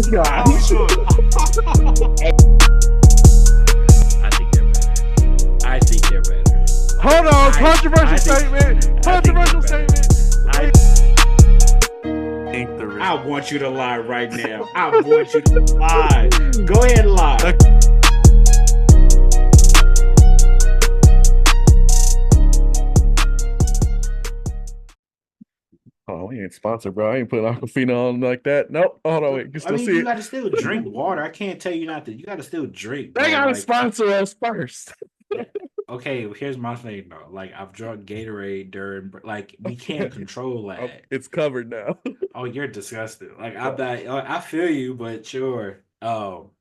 gosh. I think they're better. I think they're better. Hold on, controversial statement. Controversial statement. I want you to lie right now. I want you to lie. Go ahead and lie. Oh, we ain't sponsored, bro. I ain't putting Aquafina on like that. Nope. Hold on, wait. You can still see you it. got to still drink water. I can't tell you not to. You got to still drink. They Bro. gotta Like, sponsor us first. okay, here's my thing though. Like, I've drunk Gatorade during, like, we can't control Oh, that. it's covered now. Oh, you're disgusting. Like, I'm not. I feel you, but sure. Oh,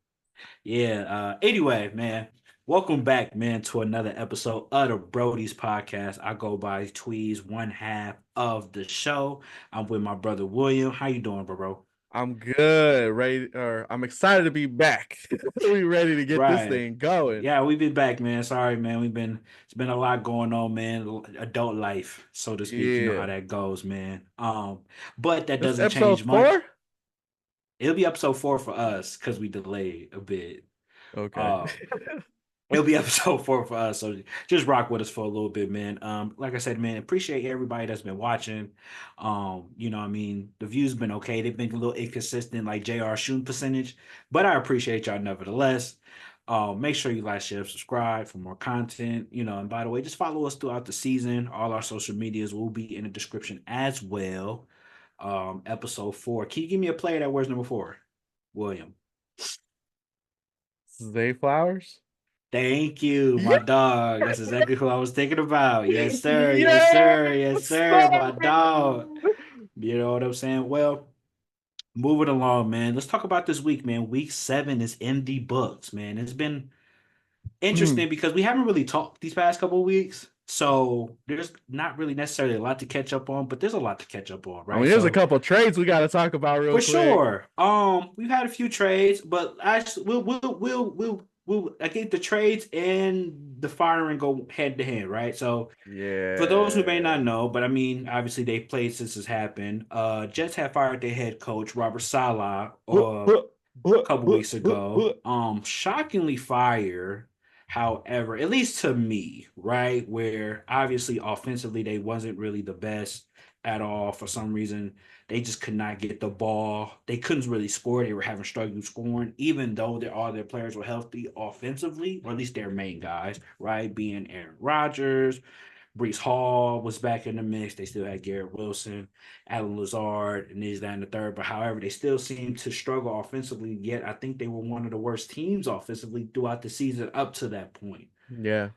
yeah. Anyway, man, welcome back, man, to another episode of the Brody's podcast. I go by Tweez, one half of the show. I'm with my brother William. How you doing, bro? I'm good. Ready, or I'm excited to be back. We ready to get this Right. thing going. Yeah, we've been back, man. Sorry, man. It's been a lot going on, man. Adult life, so to speak. You know how Yeah. that goes, man. But that This is doesn't episode change much. 4? It'll be episode 4 for us because we delayed a bit. Okay. Um, It'll be episode 4 for us, so just rock with us for a little bit, man. Like I said, man, appreciate everybody that's been watching. You know, what I mean, the views been okay. They've been a little inconsistent, like JR shooting percentage, but I appreciate y'all nevertheless. Make sure you like, share, subscribe for more content. You know, and by the way, just follow us throughout the season. All our social medias will be in the description as well. Episode 4. Can you give me a player that wears number 4, William? Zay Flowers? Thank you, my Yeah. dog. That's exactly who I was thinking about. Yes, sir. Yes, Yes, sir. Yes, sir. My sir. dog. You know what I'm saying? Well, moving along, man. Let's talk about this week, man. Week 7 is in the books, man. It's been interesting because we haven't really talked these past couple of weeks. So there's not really necessarily a lot to catch up on, but there's a lot to catch up on, I mean, right? there's a So couple trades we got to talk about real for quick. sure. We've had a few trades, but actually, we'll. I think the trades and the firing go hand to hand, right? So for those who may Yeah. not know, but I mean, obviously they played since this happened. Jets have fired their head coach Robert Saleh a couple weeks ago. Shockingly fire. However, at least to me, right, where obviously offensively they wasn't really the best at all for some reason. They just could not get the ball. They couldn't really score. They were having struggle scoring, even though all their players were healthy offensively, or at least their main guys, right? Being Aaron Rodgers, Brees Hall was back in the mix. They still had Garrett Wilson, Alan Lazard, and this, that, and the third. But however, they still seemed to struggle offensively. Yet I think they were one of the worst teams offensively throughout the season up to that point. Yeah.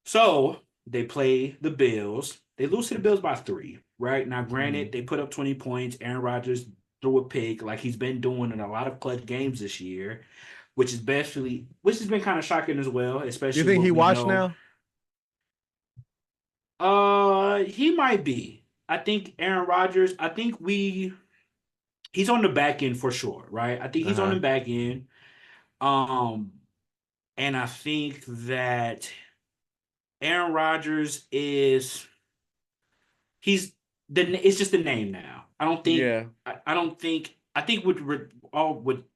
So they play the Bills. They lose to the Bills by 3. Right now, granted, they put up 20 points. Aaron Rodgers threw a pick like he's been doing in a lot of clutch games this year, which has been kind of shocking as well, especially You think what he we watched know. now? He might be. I think Aaron Rodgers. He's on the back end for sure, right? I think he's on the Uh-huh. back end. Um, and I think that Aaron Rodgers is he's it's just a name now. I don't think Yeah. I don't think I think with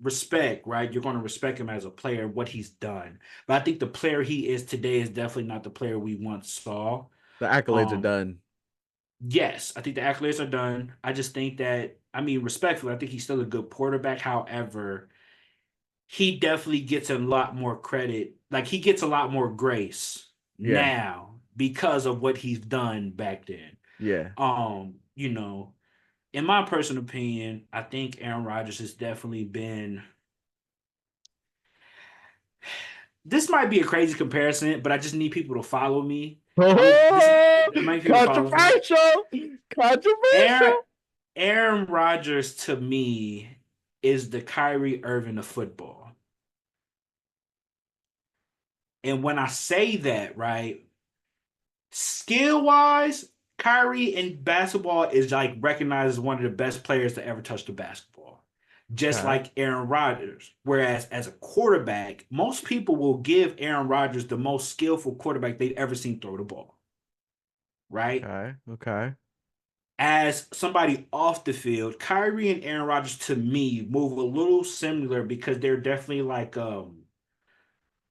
respect, right? You're going to respect him as a player, what he's done. But I think the player he is today is definitely not the player we once saw. The accolades are Um, done. yes, I think the accolades are done. I just think that, I mean, respectfully, I think he's still a good quarterback. However, he definitely gets a lot more credit. Like, he gets a lot more grace Yeah. now because of what he's done back then. Yeah. You know, in my personal opinion, I think Aaron Rodgers has definitely been. This might be a crazy comparison, but I just need people to follow me. Oh, I might people to follow me. controversial. Aaron Controversial. Aaron Rodgers to me is the Kyrie Irving of football. And when I say that, right, skill wise, Kyrie in basketball is like recognized as one of the best players to ever touch the basketball, just Okay. like Aaron Rodgers. Whereas as a quarterback, most people will give Aaron Rodgers the most skillful quarterback they've ever seen throw the ball, right? Okay. Okay. as somebody off the field, Kyrie and Aaron Rodgers to me move a little similar because they're definitely like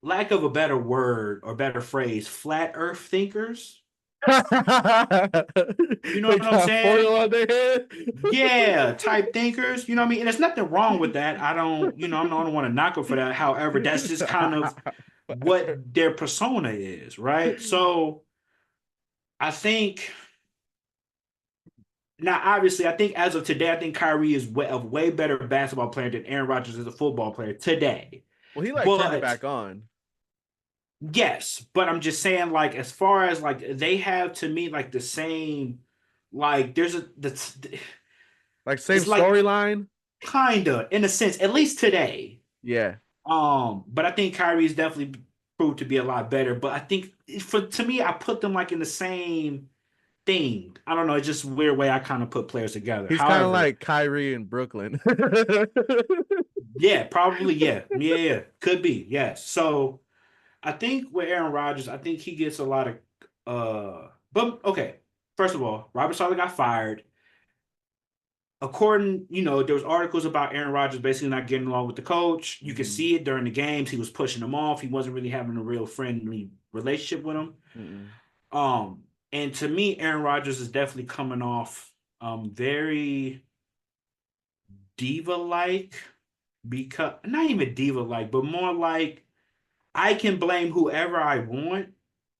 lack of a better word or better phrase, flat earth thinkers. You know They what I'm got saying? foil on their head. Yeah, type thinkers. You know what I mean? And there's nothing wrong with that. I don't, I don't want to knock them for that. However, that's just kind of what their persona is, right? So I think now, obviously, I think as of today, I think Kyrie is a way better basketball player than Aaron Rodgers is a football player today. Well, he like turned it But back on. yes, but I'm just saying, like, as far as like they have to me like the same, like there's a that's Like same it's like storyline. kinda in a sense, at least today. Yeah. But I think Kyrie is definitely proved to be a lot better. But I think for to me, I put them like in the same thing. I don't know, it's just a weird way I kind of put players together. He's kind of However, like Kyrie in Brooklyn. yeah, probably, yeah, could be, yes. So I think with Aaron Rodgers, I think he gets a lot of but okay. First of all, Robert Saleh got fired. According, there was articles about Aaron Rodgers basically not getting along with the coach. You could Mm-mm. see it during the games. He was pushing him off. He wasn't really having a real friendly relationship with him. Mm-mm. Um, and to me, Aaron Rodgers is definitely coming off very diva-like, because not even diva-like, but more like I can blame whoever I want,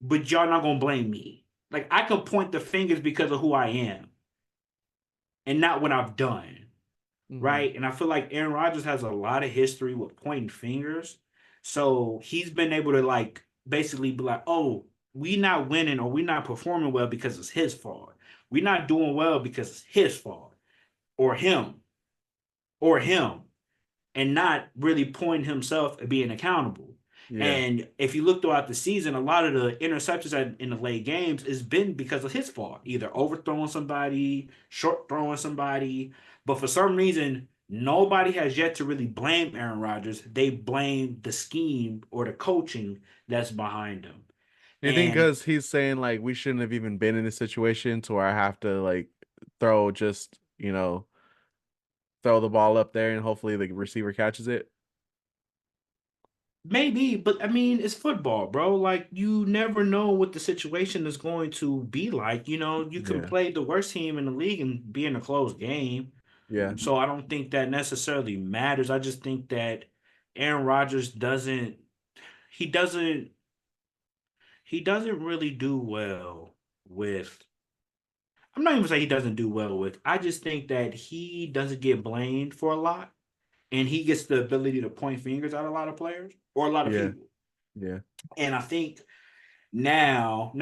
but y'all not gonna blame me. Like I can point the fingers because of who I am and not what I've done, Mm-hmm. right? And I feel like Aaron Rodgers has a lot of history with pointing fingers, so he's been able to like basically be like, "Oh, we not winning or we not performing well because it's his fault. We not doing well because it's his fault or him or him." And not really pointing himself at being accountable. Yeah. And if you look throughout the season, a lot of the interceptions in the late games has been because of his fault, either overthrowing somebody, short throwing somebody. But for some reason, nobody has yet to really blame Aaron Rodgers. They blame the scheme or the coaching that's behind him. You think And because he's saying like we shouldn't have even been in this situation to where I have to like throw just, throw the ball up there and hopefully the receiver catches it? maybe, but I mean, it's football, bro. Like, you never know what the situation is going to be like. You can Yeah. play the worst team in the league and be in a close game. Yeah. So I don't think that necessarily matters. I just think that Aaron Rodgers he doesn't, he doesn't really do well with, I'm not even saying he doesn't do well with, I just think that he doesn't get blamed for a lot. And he gets the ability to point fingers at a lot of players or a lot of Yeah. people. Yeah. And I think now,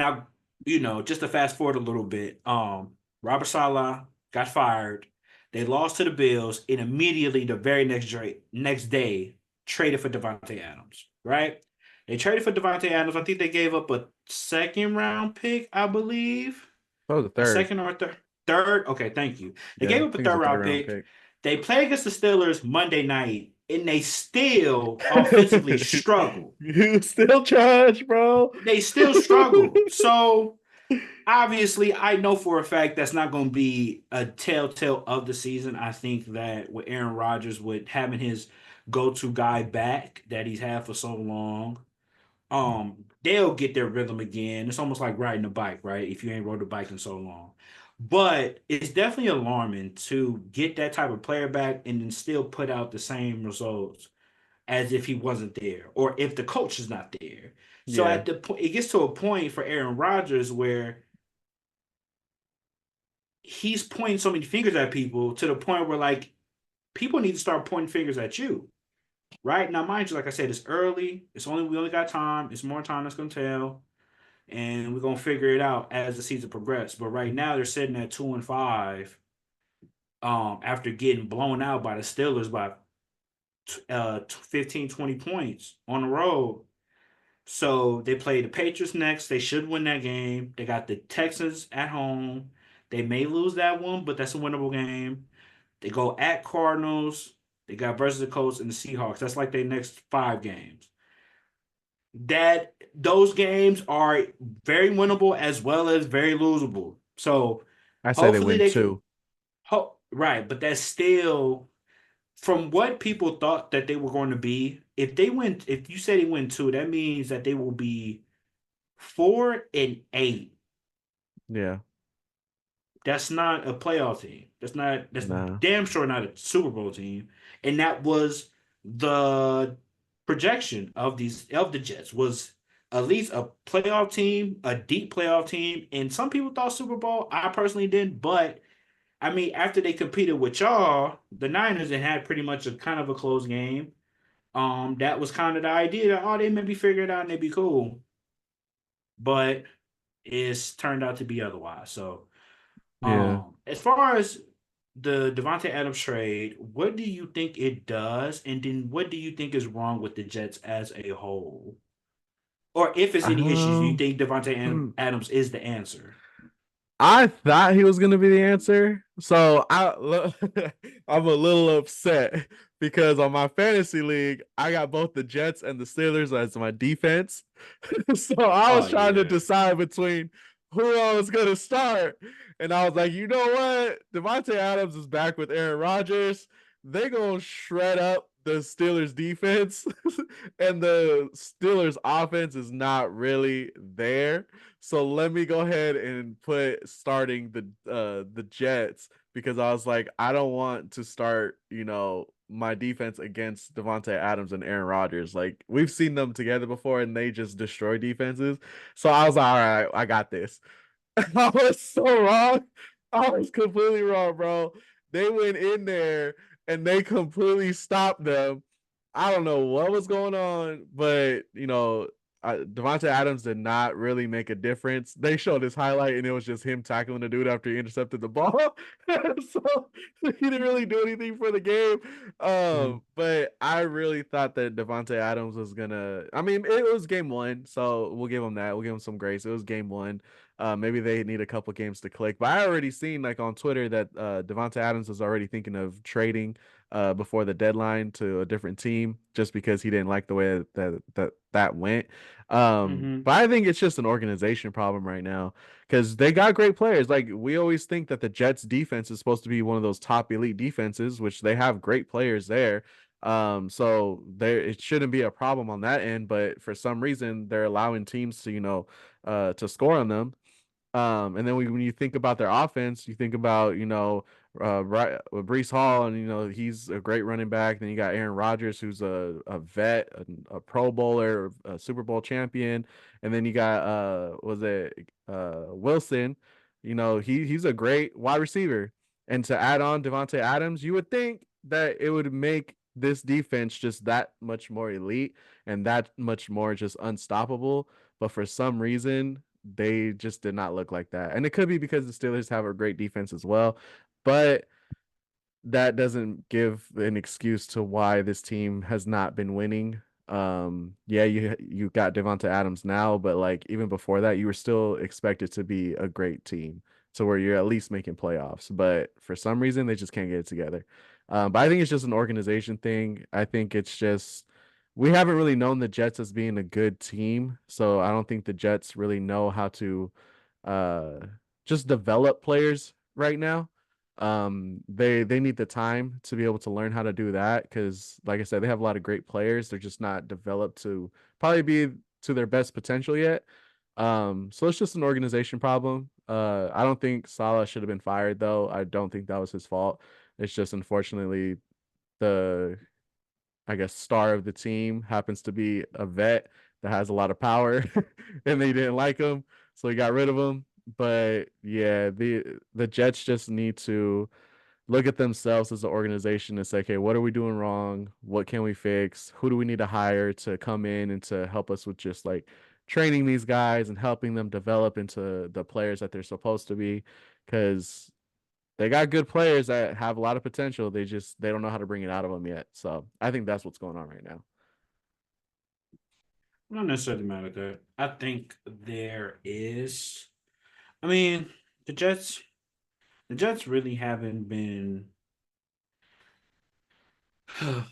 just to fast forward a little bit, Robert Saleh got fired. They lost to the Bills, and immediately the very next day traded for Devontae Adams. Right? They traded for Devontae Adams. I think they gave up a second round pick, I believe, That was the a third. second or third. Okay, thank you. They Yeah. gave I up a think it's third a third round round pick. pick. They play against the Steelers Monday night, and they still offensively struggle. You still trash, bro. They still struggle. So obviously, I know for a fact that's not going to be a telltale of the season. I think that with Aaron Rodgers, with having his go-to guy back that he's had for so long, they'll get their rhythm again. It's almost like riding a bike, right? If you ain't rode a bike in so long. But it's definitely alarming to get that type of player back and then still put out the same results as if he wasn't there or if the coach is not there. So Yeah. at the point, it gets to a point for Aaron Rodgers where he's pointing so many fingers at people to the point where like people need to start pointing fingers at you. Right now, mind you, like I said, it's early. We only got time. It's more time that's gonna tell, and we're gonna figure it out as the season progresses. But right now, they're sitting at 2-5. After getting blown out by the Steelers by 15, 20 points on the road. So they play the Patriots next. They should win that game. They got the Texans at home. They may lose that one, but that's a winnable game. They go at Cardinals. They got versus the Colts and the Seahawks. That's like their next 5 games. Those games are very winnable as well as very losable. So I say they Hopefully win they can. two. Right, but that's still from what people thought that they were going to be. If they win, if you say they win two, that means that they will be 4-8. Yeah. That's not a playoff team. That's not. That's Nah. damn sure not a Super Bowl team. And that was the projection of the Jets was at least a playoff team, a deep playoff team. And some people thought Super Bowl. I personally didn't, but I mean, after they competed with y'all, the Niners, and had pretty much a kind of a close game. That was kind of the idea that they maybe figure it out and they'd be cool, but it's turned out to be otherwise. So, Yeah. as far as the Devontae Adams trade, what do you think it does, and then what do you think is wrong with the Jets as a whole, or if there's any issues, do you Um. think Adams is the answer? I thought he was gonna be the answer, so I'm a little upset because on my fantasy league I got both the Jets and the Steelers as my defense. So I Oh was trying to yeah. decide between who I was gonna start, and I was like, you know what, Devontae Adams is back with Aaron Rodgers. They gonna shred up the Steelers defense, and the Steelers offense is not really there. So let me go ahead and put starting the Jets because I was like, I don't want to start, my defense against Devontae Adams and Aaron Rodgers. Like we've seen them together before and they just destroy defenses. So I was like, all right, I got this. I was so wrong. I was completely wrong, bro. They went in there and they completely stopped them. I don't know what was going on, but Devontae Adams did not really make a difference. They showed his highlight, and it was just him tackling the dude after he intercepted the ball. So he didn't really do anything for the game. Mhm. But I really thought that Devontae Adams was gonna. I mean, it was game one, so we'll give him that. We'll give him some grace. It was game one. Maybe they need a couple games to click. But I already seen like on Twitter that Devontae Adams was already thinking of trading before the deadline to a different team just because he didn't like the way that went. Mhm. But I think it's just an organization problem right now because they got great players. Like we always think that the Jets defense is supposed to be one of those top elite defenses, which they have great players there. So there it shouldn't be a problem on that end, but for some reason they're allowing teams to, to score on them. And then when you think about their offense, you think about, right, Brees Hall, and he's a great running back. Then you got Aaron Rodgers, who's a vet, a Pro Bowler, a Super Bowl champion, and then you got was it Wilson? He's a great wide receiver. And to add on Devontae Adams, you would think that it would make this defense just that much more elite and that much more just unstoppable. But for some reason, they just did not look like that. And it could be because the Steelers have a great defense as well. But that doesn't give an excuse to why this team has not been winning. Yeah, you got Devonta Adams now, but like even before that, you were still expected to be a great team to where you're at least making playoffs. But for some reason, they just can't get it together. But I think it's just an organization thing. I think it's just we haven't really known the Jets as being a good team, so I don't think the Jets really know how to uh just develop players right now. They need the time to be able to learn how to do that because like I said, they have a lot of great players. They're just not developed to probably be to their best potential yet. So it's just an organization problem. I don't think Salah should have been fired though. I don't think that was his fault. It's just unfortunately the I guess star of the team happens to be a vet that has a lot of power and they didn't like him, so he got rid of him. But yeah, the Jets just need to look at themselves as an organization and say, okay, what are we doing wrong? What can we fix? Who do we need to hire to come in and to help us with just like training these guys and helping them develop into the players that they're supposed to be? Because they got good players that have a lot of potential. They don't know how to bring it out of them yet. So I think that's what's going on right now. Not necessarily mad at that. I think there is. I mean, the Jets. The Jets really haven't been. When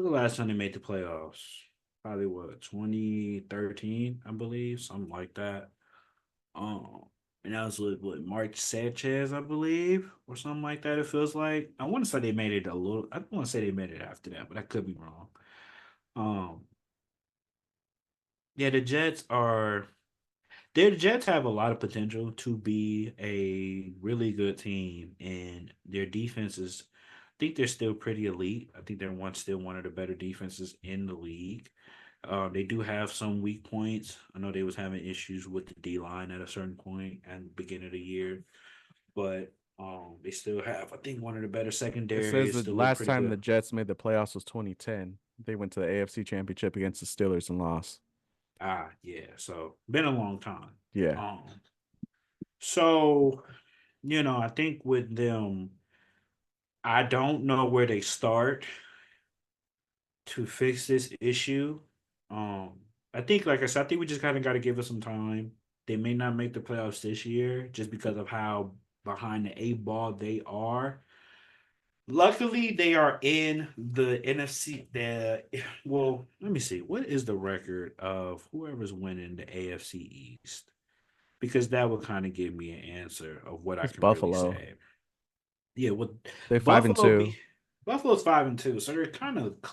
the last time they made the playoffs? Probably what 2013, I believe, something like that. Um, And that was with what, Mark Sanchez, I believe, or something like that. It feels like I want to say they made it a little. I don't want to say they made it after that, but I could be wrong. Um, yeah, the Jets are. The Jets have a lot of potential to be a really good team, and their defense is. I think they're still pretty elite. I think they're still one of the better defenses in the league. They do have some weak points. I know they was having issues with the D line at a certain point at the beginning of the year, but they still have, I think, one of the better It says secondaries. the Still look last pretty time the good. Jets made the playoffs was 2010. They went to the AFC Championship against the Steelers and lost. Ah, yeah. So been a long time. Yeah. Um, so I think with them, I don't know where they start to fix this issue. Um, I think, like I said, I think we just kind of got to give it some time. They may not make the playoffs this year just because of how behind the eight ball they are. Luckily, they are in the NFC. Well, let me see. What is the record of whoever's winning the AFC East? Because that would kind of give me an answer of what I It's can really Buffalo. say. Yeah, with They 5 and Buffalo 2. be Buffalo's 5-2, so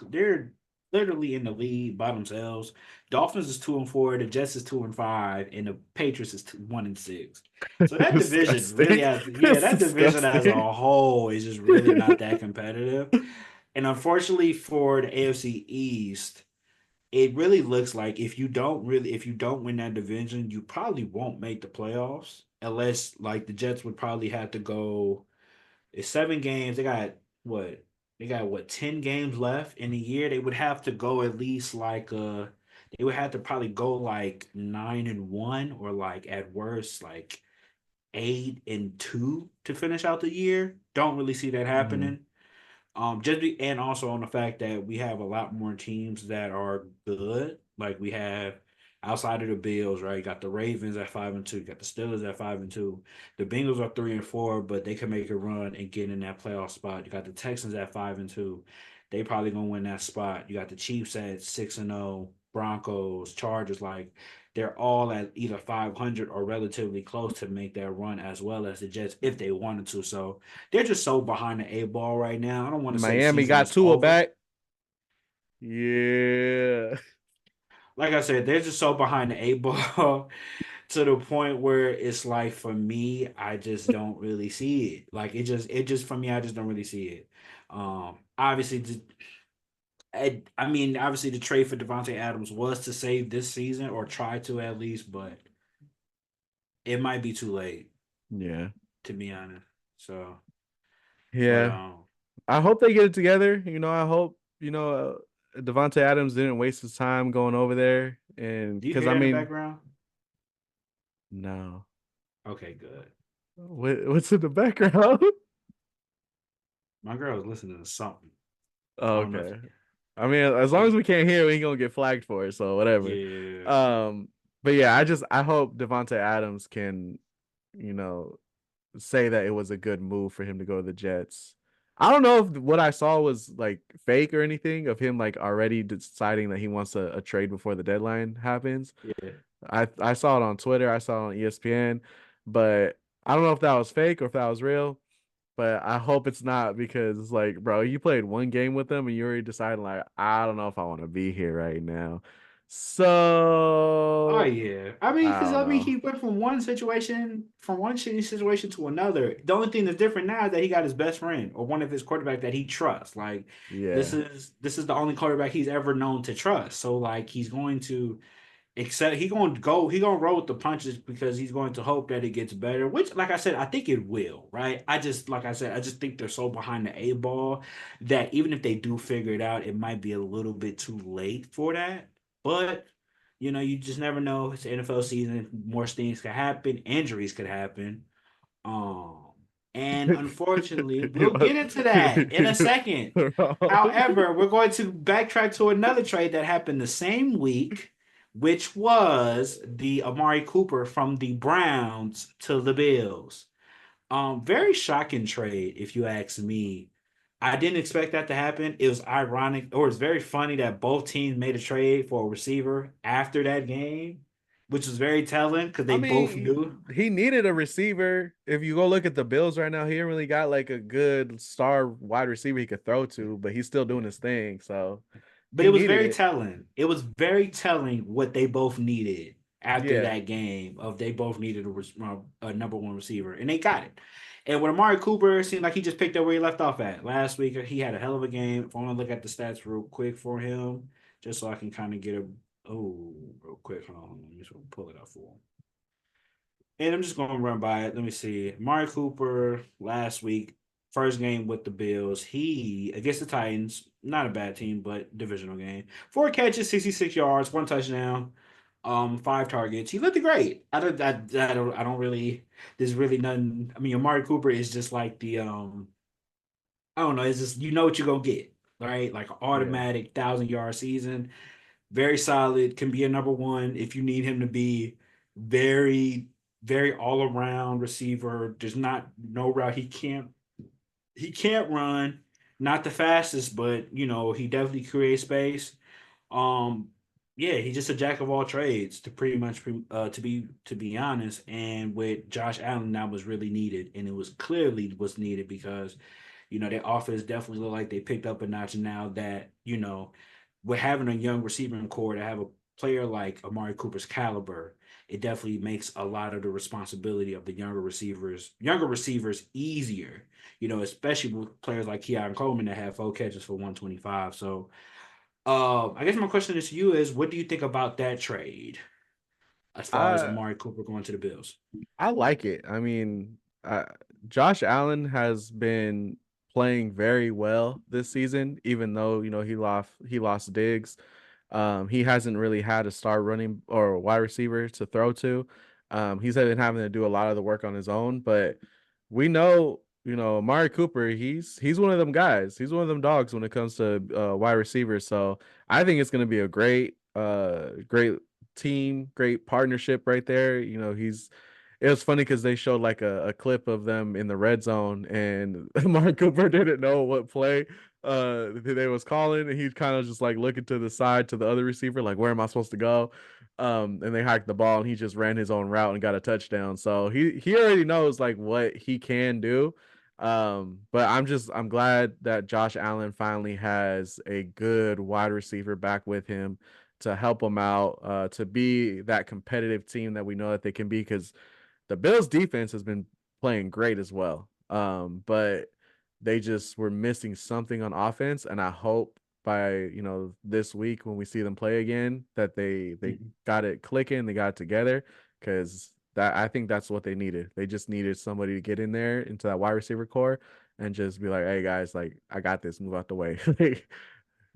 they're literally in the lead by themselves. Dolphins is 2-4, the Jets is 2-5, and the Patriots is 1-6. So that division really Disgusting. has, yeah, It's that division as disgusting. a whole is just really not that competitive. And unfortunately for the AFC East, it really looks like if you don't win that division, you probably won't make the playoffs unless like the Jets would probably have to go. It's 7 games. What? They got what 10 games left in a year. They would have to go at least they would have to probably go like 9-1 or like at worst like 8-2 to finish out the year. Don't really see that Mhm. happening. And also on the fact that we have a lot more teams that are good. Like we have outside of the Bills, right? You got the Ravens at 5-2, you got the Steelers at 5-2. The Bengals are 3-4, but they can make a run and get in that playoff spot. You got the Texans at 5-2. They probably gonna win that spot. You got the Chiefs at 6-0, Broncos, Chargers, like they're all at either 500 or relatively close to make that run as well as the Jets if they wanted to. So they're just so behind the eight ball right now. I don't want to say the Miami season got is Tua over. back. Yeah. Like I said, they're just so behind the eight ball to the point where it's like for me, I just don't really see it. Like it just for me, I just don't really see it. Obviously, I mean, obviously, the trade for Devontae Adams was to save this season or try to at least, but it might be too late Yeah. to be honest. So, but Yeah. I hope they get it together. I hope, Devontae Adams didn't waste his time going over there. And do you because, hear I that in the mean, background? no. Okay, good. What's in the background? My girl is listening to something. I don't know if Okay. I mean, as long as we can't hear, we ain't gonna get flagged for it, so whatever. yeah. Um, but yeah, I hope Devontae Adams can, you know, say that it was a good move for him to go to the Jets. I don't know if what I saw was like fake or anything of him like already deciding that he wants a trade before the deadline happens. Yeah. I saw it on Twitter, I saw it on ESPN, but I don't know if that was fake or if that was real. But I hope it's not because it's like, bro, you played one game with them and you already decided like, I don't know if I want to be here right now. Oh So yeah. I mean, I because don't I mean, know. he went from one shitty situation to another. The only thing that's different now is that he got his best friend or one of his quarterbacks that he trusts. Like Yeah. this is the only quarterback he's ever known to trust. So like he's going to except he gonna roll with the punches because he's going to hope that it gets better, which like I said, I think it will, right? I just like I said, I just think they're so behind the eight ball that even if they do figure it out, it might be a little bit too late for that. But you just never know. It's the NFL season, more things could happen, injuries could happen. Um, and unfortunately, we'll get into that in a second. However, we're going to backtrack to another trade that happened the same week, which was the Amari Cooper from the Browns to the Bills. Very shocking trade, if you ask me. I didn't expect that to happen. It was ironic, or it's very funny that both teams made a trade for a receiver after that game. which is very telling because I they both knew. mean, he needed a receiver. If you go look at the Bills right now, he ain't really got like a good star wide receiver he could throw to, but he's still doing his thing. So But he it was needed very it. telling. It was very telling what they both needed after Yeah. that game. Of they both needed a number one receiver, and they got it. And with Amari Cooper, it seemed like he just picked up where he left off at last week. He had a hell of a game. If I want to look at the stats real quick for him, just so I can kind of get a real quick. Hold on, let me just pull it up for him. And I'm just going to run by it. Let me see. Amari Cooper last week, first game with the Bills. He, against the Titans, not a bad team, but divisional game. 4 catches, 66 yards, 1 touchdown, 5 targets. He looked great. I don't really, there's really nothing. I mean, Amari Cooper is just like I don't know, it's just, you know what you're going to get, right? Like an Yeah. automatic 1,000 yard season. Very solid, can be a number one if you need him to be very, very all around receiver. There's not no route he can't run. Not the fastest, but he definitely creates space. Um, yeah, he's just a jack of all trades to pretty much to be honest. And with Josh Allen, that was really needed, and it was clearly was needed because their offense definitely looked like they picked up a notch. And now that we're having a young receiving core to have a player like Amari Cooper's caliber, it definitely makes a lot of the responsibility of the younger receivers easier. Especially with players like Keon Coleman that have 4 catches for 125. So I guess my question is to you is, what do you think about that trade as far as I Amari Cooper going to the Bills? I like it. I mean, Josh Allen has been playing very well this season, even though he lost Diggs. He hasn't really had a star running or wide receiver to throw to. He's been having to do a lot of the work on his own, but we know, Amari Cooper, he's one of them guys. He's one of them dogs when it comes to wide receivers. So I think it's going to be a great team, great partnership right there. It was funny because they showed like a clip of them in the red zone, and Mark Cooper didn't know what play they was calling, and he's kind of just like looking to the side to the other receiver, like, where am I supposed to go? And they hiked the ball, and he just ran his own route and got a touchdown. So he already knows like what he can do. But I'm glad that Josh Allen finally has a good wide receiver back with him to help him out, to be that competitive team that we know that they can be, because the Bills defense has been playing great as well. But they just were missing something on offense, and I hope by this week when we see them play again that they Mhm. got it clicking, they got it together, because that I think that's what they needed. They just needed somebody to get in there into that wide receiver core and just be like, hey guys, like, I got this, move out the way.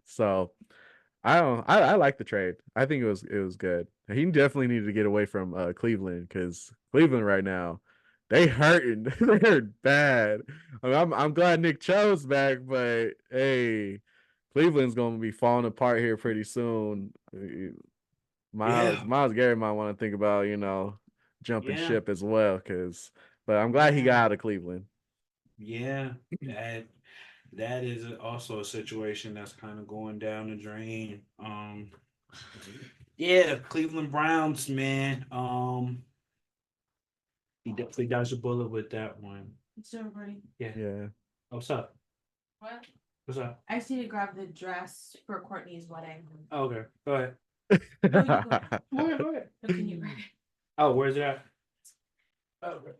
So I don't. I like the trade. I think it was good. He definitely needed to get away from Cleveland, because Cleveland right now, they hurting. They hurt bad. I mean, I'm glad Nick Chubb's back, but hey, Cleveland's gonna be falling apart here pretty soon. Miles Yeah, Miles Garrett might want to think about jumping yeah, ship as well, because. But I'm glad he yeah, got out of Cleveland. yeah. That that is also a situation that's kind of going down the drain. Yeah, Cleveland Browns, man. He definitely dodged a bullet with that one. It's still recording. Yeah. Yeah. Oh, what's up? What? What's up? I just need to grab the dress for Courtney's wedding. Oh, okay, go ahead. No, you go ahead. Go ahead, go ahead. No, can you grab it? Oh, where's it at? Oh, okay.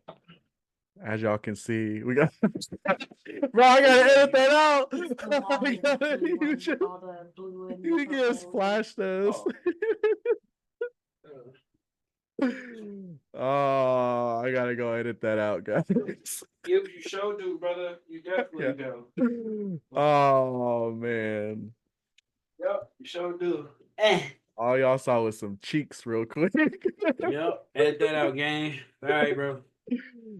As y'all can see, we got bro. I gotta edit that out. All the blue and You the can purple. splash those. Oh. Oh, I gotta go edit that out, guys. You sure do, brother. You Yeah. definitely do. Oh man. Yep, you sure do. Eh. All y'all saw was some cheeks real quick. Yep, edit that out, gang. All right, bro.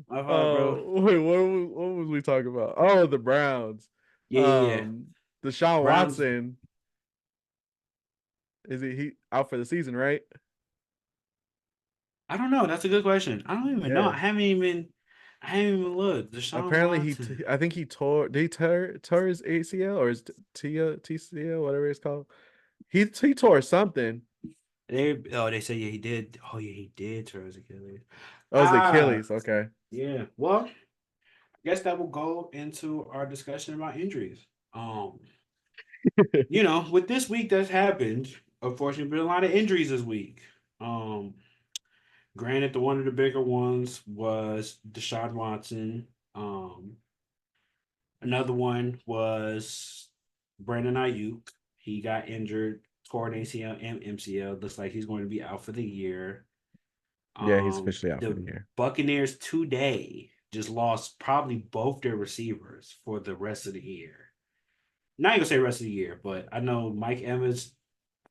My fault, bro. Wait, what was we talking about? Oh, the Browns. Yeah, yeah, yeah. Um, Deshaun Browns. Watson, is he out for the season, right? I don't know. That's a good question. I don't even know. Yeah. I haven't even looked. Deshaun Apparently Watson. I think he tore his ACL or his TCL, whatever it's called. He tore something. They say yeah he did. Oh yeah, he did tear his Achilles. Oh, it was the Ah, Achilles. Okay. yeah. Well, I guess that will go into our discussion about injuries. Um, with this week that's happened, unfortunately, been a lot of injuries this week. Um, Granted, the one of the bigger ones was Deshaun Watson. Um, Another one was Brandon Ayuk. He got injured, tore an ACL and MCL. Looks like he's going to be out for the year. Yeah, he's officially out for the The year. Buccaneers today just lost probably both their receivers for the rest of the year. Not even say rest of the year, but I know Mike Evans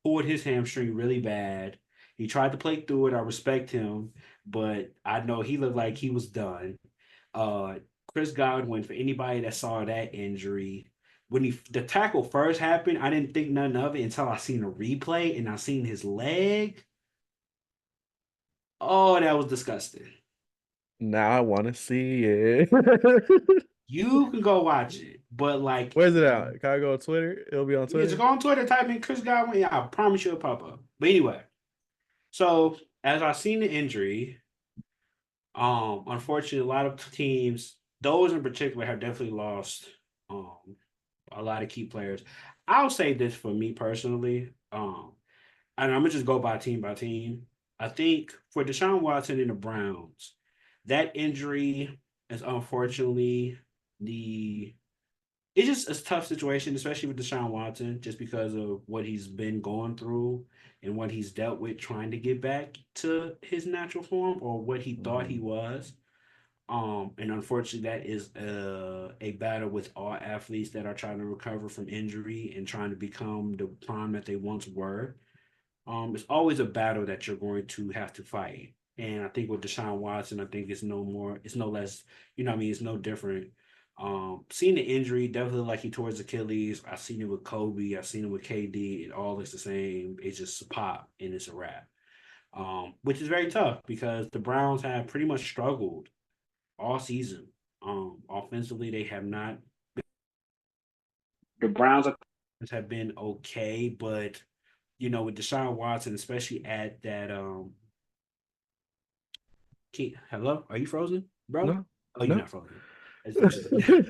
pulled his hamstring really bad. He tried to play through it. I respect him, but I know he looked like he was done. Uh, Chris Godwin, for anybody that saw that injury, when the tackle first happened, I didn't think nothing of it until I seen a replay and I seen his leg. Oh, that was disgusting. Now I want to see it. You can go watch it, but like, Where's it out? Can I go on Twitter? It'll be on yeah, just Twitter. go on Twitter, type in Chris Godwin. Yeah, I promise you it'll pop up. But anyway, so as I seen the injury, unfortunately, a lot of teams, those in particular, have definitely lost um a lot of key players. I'll say this for me personally, and I'm gonna just go by team by team. I think for Deshaun Watson and the Browns, that injury is unfortunately the it's just a tough situation, especially with Deshaun Watson, just because of what he's been going through and what he's dealt with trying to get back to his natural form or what he thought he Mhm. was. And unfortunately, that is a battle with all athletes that are trying to recover from injury and trying to become the prime that they once were. It's always a battle that you're going to have to fight. And I think with Deshaun Watson, I think it's no more, it's no less, what I mean, it's no different. Seeing the injury, definitely like he tore his Achilles. I've seen it with Kobe, I've seen it with KD. It all looks the same. It's just a pop and it's a wrap. Which is very tough because the Browns have pretty much struggled all season. Offensively, they have not. The Browns have been okay, but with Deshaun Watson, especially at that hello, are you frozen, bro? No, Oh, you're no. not frozen. I just thought you said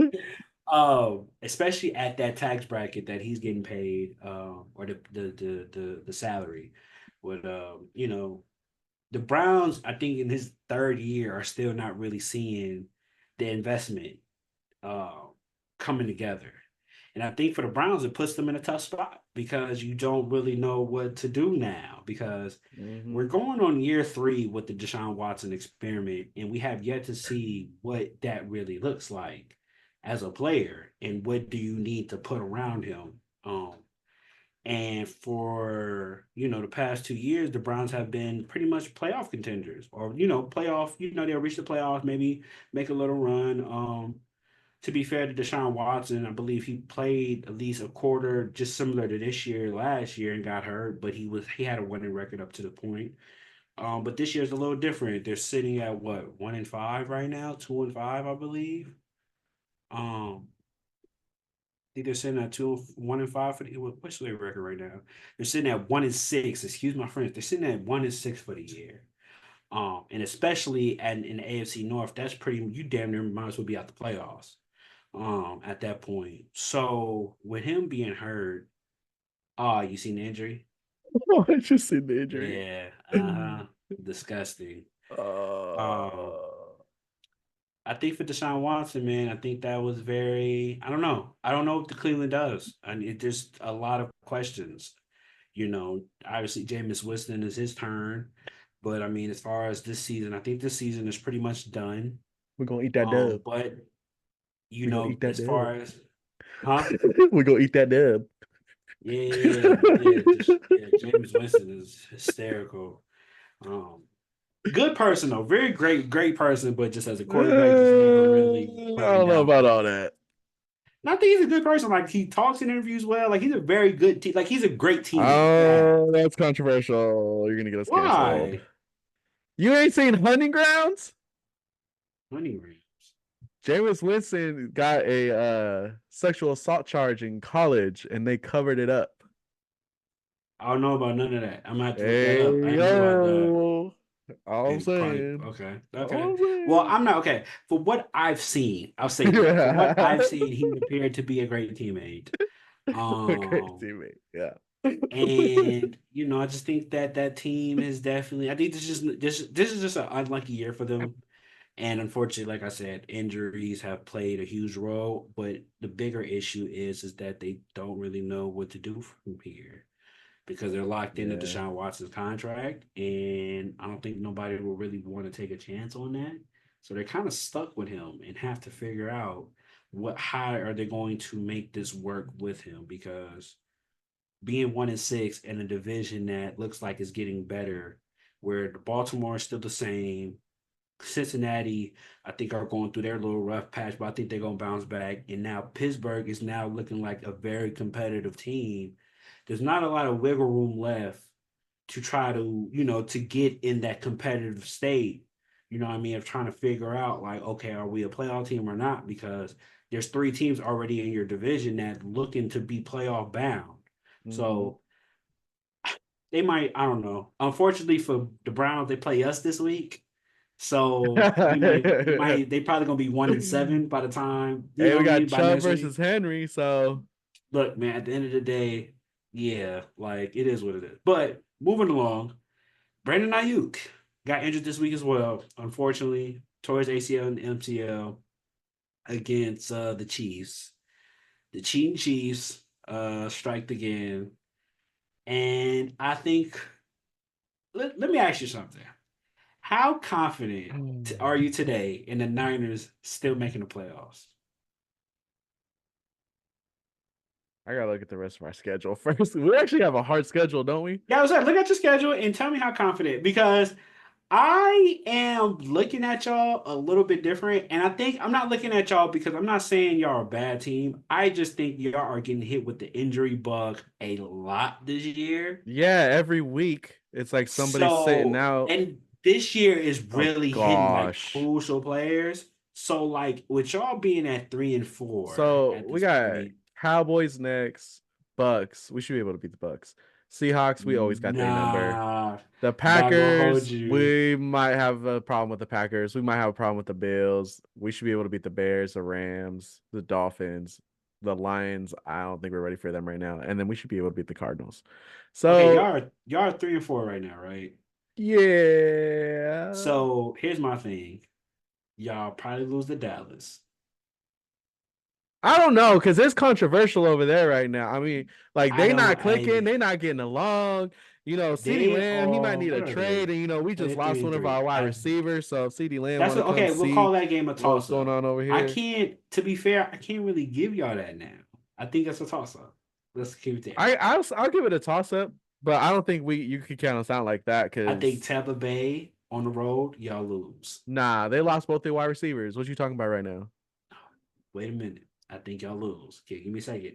especially at that tax bracket that he's getting paid, or the salary. But the Browns, I think in his third year are still not really seeing the investment uh, coming together. And I think for the Browns, it puts them in a tough spot because you don't really know what to do now because we're hmm going on year three with the Deshaun Watson experiment, and we have yet to see what that really looks like as a player and what do you need to put around him. And for the past 2 years, the Browns have been pretty much playoff contenders, or playoff. They'll reach the playoffs, maybe make a little run. To be fair to Deshaun Watson, I believe he played at least a quarter, just similar to this year, last year, and got hurt. But he had a winning record up to the point. But this year's a little different. They're sitting at what 1-5 right now, 2-5, I believe. I think they're sitting at 1-5 for what's their record right now? They're sitting at 1-6. Excuse my friends. They're sitting at 1-6 for the year. And especially in the AFC North, that's pretty. You damn near might as well be out the playoffs. At that point. So with him being hurt, you seen the injury? Oh, I just seen the injury. Yeah, disgusting. Uh, Um, I think for Deshaun Watson, man, I think that was very. I don't know. I don't know what the Cleveland does, and it just a lot of questions. Obviously Jameis Winston is his turn, but I mean, as far as this season, I think this season is pretty much done. we're gonna eat that dub. But We're gonna eat that as dub. far as huh? We're gonna eat that dub. Yeah, just yeah. James Winston is hysterical. Um, Good person though, very great person, but just as a quarterback, just never really I panned don't know out about for all me. that. Not that he's a good person, like he talks in interviews well, like he's a very good like he's a great teammate to have. Oh, that's controversial. You're gonna get us canceled. Why? You ain't seen Hunting Grounds? Money rings. Jameis Winston got a sexual assault charge in college, and they covered it up. I don't know about none of that. I'm gonna have to look that up. I Hey didn't know about that. yo, all I'm And probably saying, okay, all okay. I'm Well, saying. I'm not okay. For what I've seen, I'll say that. For what I've seen, he appeared to be a great teammate. Great Um, teammate. Yeah. and I just think that that team is definitely. I think this is just an unlucky year for them. And unfortunately, like I said, injuries have played a huge role. But the bigger issue is that they don't really know what to do from here because they're locked into Yeah. Deshaun Watson's contract, and I don't think nobody will really want to take a chance on that. So they're kind of stuck with him and have to figure out how are they going to make this work with him because being 1-6 in a division that looks like it's getting better, where the Baltimore is still the same, Cincinnati, I think, are going through their little rough patch, but I think they're gonna bounce back. And now Pittsburgh is now looking like a very competitive team. There's not a lot of wiggle room left to try to, to get in that competitive state. You know what I mean? Of trying to figure out like, okay, are we a playoff team or not? Because there's three teams already in your division that looking to be playoff bound. Hmm. So they might, I don't know. Unfortunately for the Browns, they play us this week. So they probably gonna be 1-7 by the time, Hey, we what I got mean, by Chubb next week. versus Henry, so Look, man, at the end of the day, yeah, like it is what it is. But moving along, Brandon Ayuk got injured this week as well. Unfortunately, tore his ACL and MCL against the Chiefs. The cheating Chiefs striked again. And I think let me ask you something. How confident are you today in the Niners still making the playoffs? I gotta look at the rest of our schedule first. We actually have a hard schedule, don't we? Yeah, I was like, look at your schedule and tell me how confident because I am looking at y'all a little bit different. And I think I'm not looking at y'all because I'm not saying y'all are a bad team. I just think y'all are getting hit with the injury bug a lot this year. Yeah, every week it's like somebody's sitting So, out. and this year is Oh really hitting like gosh. crucial players. So, like, with y'all being at 3-4 So at we this got point, Cowboys next, Bucks. We should be able to beat the Bucks. Seahawks, we always got their number. nah, The not gonna hold Packers, you. we might have a problem with the Packers. We might have a problem with the Bills. We should be able to beat the Bears, the Rams, the Dolphins, the Lions. I don't think we're ready for them right now. And then we should be able to beat the Cardinals. Okay, So, y'all are 3-4 right now, right? yeah. So here's my thing. Y'all probably lose to Dallas. I don't know because it's controversial over there right now. I mean, like I they don't not clicking, I they not getting along. CeeDee they Lamb, he might are need a what are trade, they? and we Are they just three lost and one of our three? wide receivers. So if CeeDee Lamb That's want to what come okay, we'll see call that game a what's toss going up. on over I here, can't, to be fair, I can't really give y'all that now. I think that's a toss up. Let's keep it there. I'll give it a toss up, but I don't think we you can count us out like that I think because Tampa Bay on the road, y'all lose. nah, they lost both their wide receivers. What you talking about right now? Wait a minute. I think y'all lose. Okay, give me a second.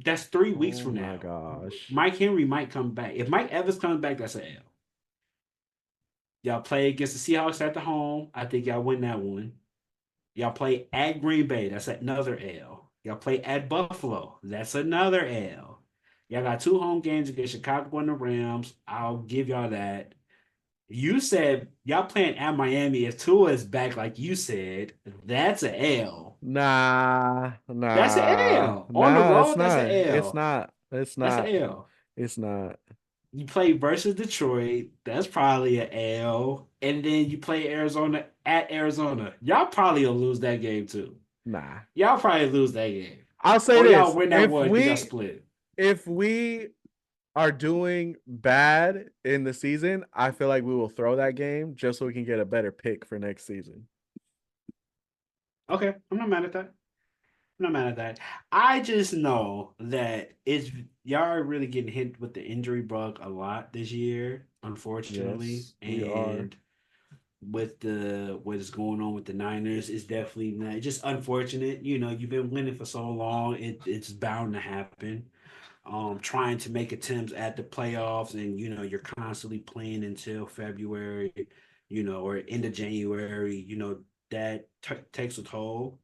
That's 3 weeks Oh from my now. gosh. Mike Henry might come back. If Mike Evans comes back, that's an L. Y'all play against the Seahawks at the home. I think y'all win that one. Y'all play at Green Bay. That's another L. Y'all play at Buffalo. That's another L. Y'all got two home games against Chicago and the Rams. I'll give y'all that. You said y'all playing at Miami. If Tua is back, like you said, that's an L. Nah, That's an nah, L. On the nah, it's road, that's an not. It's L. not. It's That's an not. L. It's not. You play versus Detroit. That's probably an L. And then you play Arizona at Arizona. Y'all probably will lose that game too. Nah. Y'all probably lose that game. I'll say Or y'all this. win that If one because y'all we split. if we are doing bad in the season, I feel like we will throw that game just so we can get a better pick for next season. Okay, I'm not mad at that. I'm not mad at that. I just know that it's y'all are really getting hit with the injury bug a lot this year, unfortunately. Yes, we are. And with the what is going on with the Niners, it's definitely not just unfortunate. You've been winning for so long, it's bound to happen. Trying to make attempts at the playoffs, and you're constantly playing until February, or end of January. That takes a toll.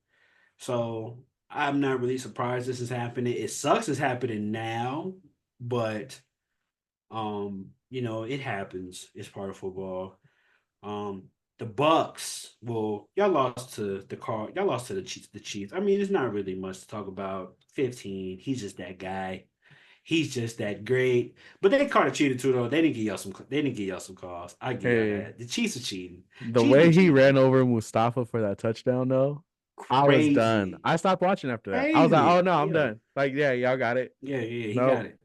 So I'm not really surprised this is happening. It sucks it's happening now, but It happens. It's part of football. Um, the Bucks, well, y'all lost to the car. Y'all lost to the Chiefs. The Chiefs. I mean, it's not really much to talk about. 15. He's just that guy. He's just that great. But they caught a cheater too, though. They didn't give y'all some. They didn't give y'all some calls. I give y'all Hey, that. The Chiefs are cheating. the Chiefs be way he ran cheating. over Mustafa for that touchdown, though, I was done. Crazy, I stopped watching after that. I was like, oh crazy. no, I'm Yeah, done. Like, yeah, y'all got it. yeah, yeah. He got Nope. it.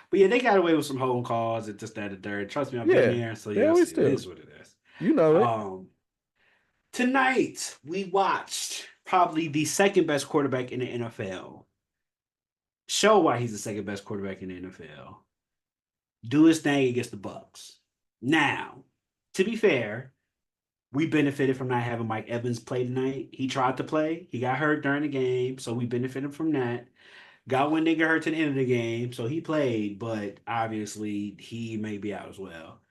But yeah, they got away with some holding calls and just that and third. Trust me, I've been Yeah, there. So they yeah, I always see it do. is what it is. You know it. Um, Tonight we watched probably the second best quarterback in the NFL. Show why he's the second best quarterback in the NFL. Do his thing against the Bucks. Now, to be fair, we benefited from not having Mike Evans play tonight. He tried to play. He got hurt during the game, so we benefited from that. Got one nigga hurt to the end of the game, so he played, but obviously he may be out as well.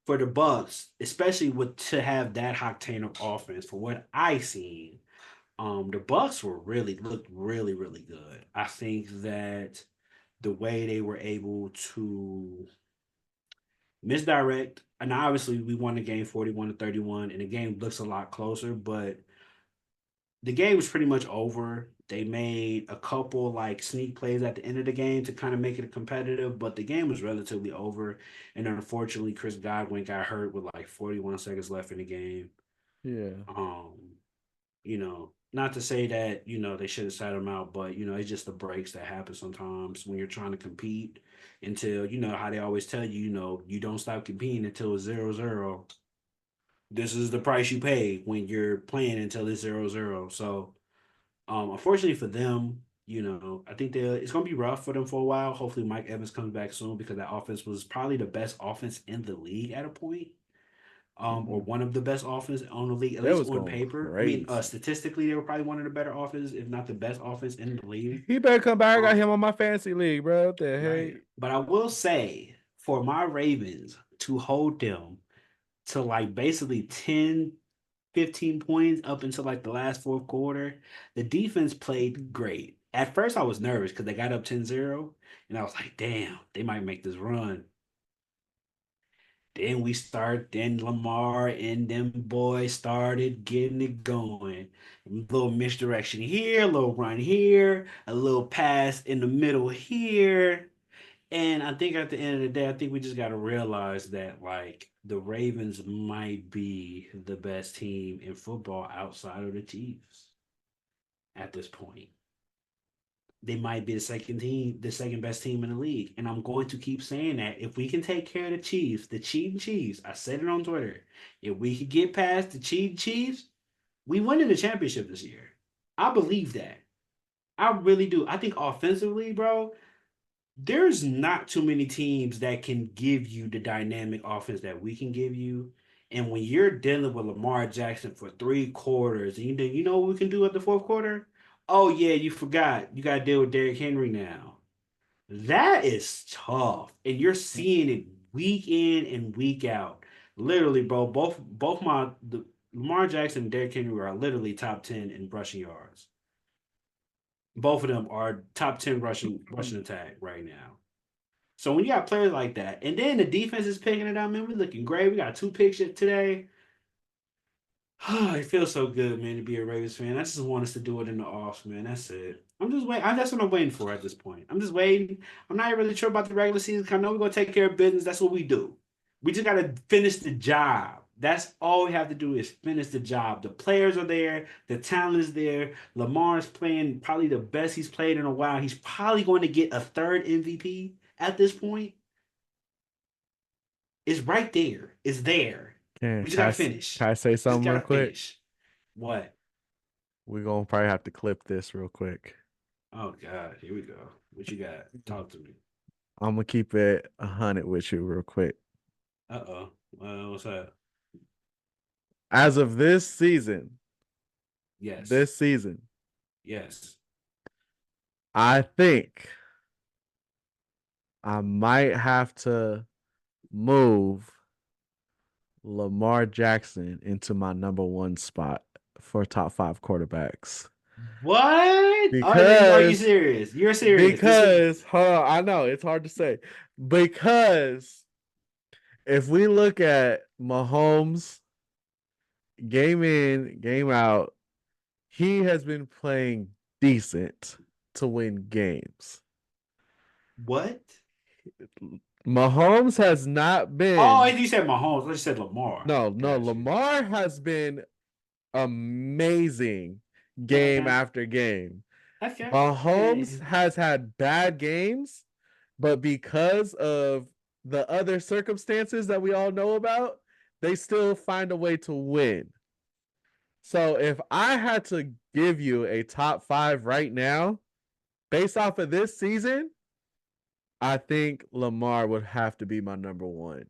For the Bucks, especially with to have that octane of offense, for what I seen, the Bucks were really looked really really good. I think that the way they were able to misdirect, and obviously we won the game 41-31, and the game looks a lot closer, but the game was pretty much over. They made a couple like sneak plays at the end of the game to kind of make it competitive, but the game was relatively over. And unfortunately, Chris Godwin got hurt with like 41 seconds left in the game. Yeah. Um, not to say that, they should have sat him out, but it's just the breaks that happen sometimes when you're trying to compete until, how they always tell you, you don't stop competing until it's 0-0. This is the price you pay when you're playing until it's 0-0. So unfortunately for them, I think it's gonna be rough for them for a while. Hopefully Mike Evans comes back soon because that offense was probably the best offense in the league at a point. Or Mhm. one of the best offense on the league, at That least was on going paper. I mean, crazy. statistically, they were probably one of the better offenses, if not the best offense in the league. He better come back. I got Um, him on my fantasy league, bro. What the right. heck? But I will say, for my Ravens to hold them to like basically 10, 15 points up until like the last fourth quarter, the defense played great. At first, I was nervous because they got up 10-0, and I was like, damn, they might make this run. Then Lamar and them boys started getting it going. A little misdirection here, a little run here, a little pass in the middle here. And I think at the end of the day, I think we just got to realize that like the Ravens might be the best team in football outside of the Chiefs at this point. They might be the second best team in the league. And I'm going to keep saying that. If we can take care of the Chiefs, the cheating Chiefs, I said it on Twitter. If we could get past the cheating Chiefs, we win in the championship this year. I believe that. I really do. I think offensively, bro, there's not too many teams that can give you the dynamic offense that we can give you. And when you're dealing with Lamar Jackson for 3 quarters, and you know what we can do at the fourth quarter? Oh yeah, you forgot. You got to deal with Derrick Henry now. That is tough, and you're seeing it week in and week out. Literally, bro. Lamar Jackson and Derrick Henry are literally top 10 in rushing yards. Both of them are top 10 rushing attack right now. So when you got players like that, and then the defense is picking it up, man, we're looking great. We got 2 picks today. It feels so good, man, to be a Ravens fan. I just want us to do it in the offs, man. That's it. I'm just waiting. That's what I'm waiting for at this point. I'm just waiting. I'm not really sure about the regular season. 'Cause I know we're gonna take care of business. That's what we do. We just gotta finish the job. That's all we have to do is finish the job. The players are there. The talent is there. Lamar is playing probably the best he's played in a while. He's probably going to get a third MVP at this point. It's right there. It's there. Can, We just can, I, gotta s- finish. can I say Just something real gotta quick? finish. What? We're gonna probably have to clip this real quick. Oh God, here we go. What you got? Talk to me. I'm gonna keep it 100 with you real quick. Uh-oh. What's that? As of Yes. this season, Yes. I think I might have to move Lamar Jackson into my number one spot for top 5 quarterbacks. What? Are you because serious? You're serious. This is because hold on, I know it's hard to say because if we look at Mahomes game in, game out, he has been playing decent to win games. what? Mahomes has not Oh, been you said Mahomes. I just said Lamar. no, Got you. Lamar has been amazing game Okay. after game. Okay. Mahomes has had bad games, but because of the other circumstances that we all know about, they still find a way to win. So if I had to give you a top five right now, based off of this season, I think Lamar would have to be my number one.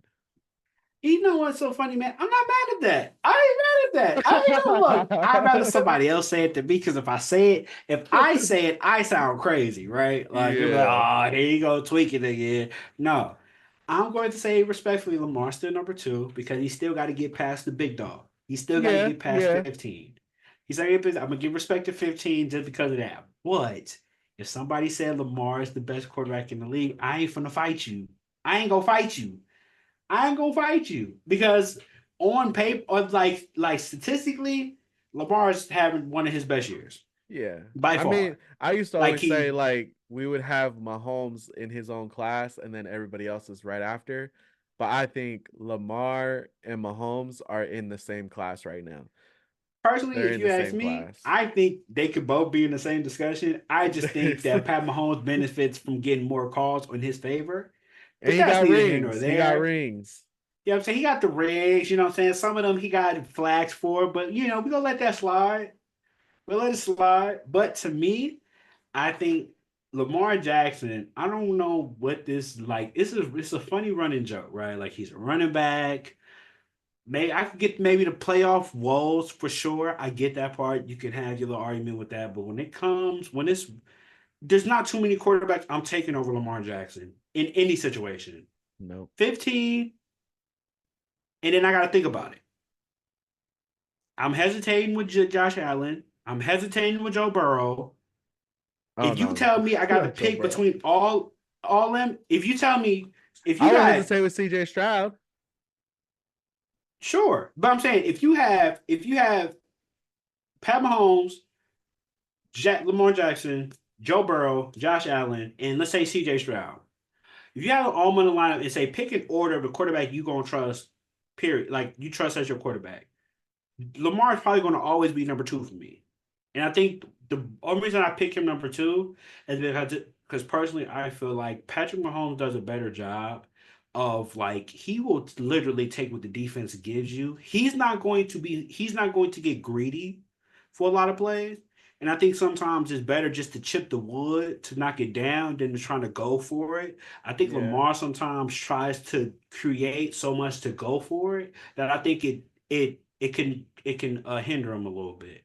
You know what's so funny, man? I'm not mad at that. I ain't mad at that. I ain't gonna look. I'd rather somebody else say it to me because if I say it, I sound crazy, right? Like you'll be like, Yeah. oh, here you go tweaking again. No, I'm going to say respectfully, Lamar's still number two because he still got to get past the big dog. He still got to Yeah. get past Yeah. 15. I'm gonna give respect to 15 just because of that. But if somebody said Lamar is the best quarterback in the league, I ain't finna fight you. I ain't gonna fight you. I ain't gonna fight you because on paper, or like statistically, Lamar's having one of his best years Yeah. by I mean, far. I used to Like always say he like we would have Mahomes in his own class and then everybody else is right after. But I think Lamar and Mahomes are in the same class right now. personally, They're if in you the ask same me, class. I think they could both be in the same discussion. I just think that Pat Mahomes benefits from getting more calls on his favor, And but he that's got neither here nor rings. He got there. rings. You know what I'm saying? He got the rigs, you know what I'm saying? Some of them he got flags for, but we're gonna let that slide. We'll let it slide. But to me, I think Lamar Jackson, I don't know what this like. It's a funny running joke, right? Like he's a running back. Maybe I could get maybe the playoff woes for sure. I get that part. You can have your little argument with that. But when it's there's not too many quarterbacks I'm taking over Lamar Jackson in any situation. Nope. 15, and then I gotta think about it. I'm hesitating with Josh Allen. I'm hesitating with Joe Burrow. Oh If you no, tell me I got to not Joe pick Burrow. between all them, if you tell me if you I would got hesitate with CJ Stroud. sure, but I'm saying if you have Pat Mahomes, Lamar Jackson, Joe Burrow, Josh Allen, and let's say C.J. Stroud, if you have an all money lineup and say pick an order of the quarterback you gonna trust, period, like you trust as your quarterback, Lamar is probably going to always be number two for me. And I think the only reason I pick him number two is because personally I feel like Patrick Mahomes does a better job of like he will literally take what the defense gives you. He's not going to get greedy for a lot of plays. And I think sometimes it's better just to chip the wood to knock it down than to trying to go for it. I think Yeah. Lamar sometimes tries to create so much to go for it that I think it can hinder him a little bit.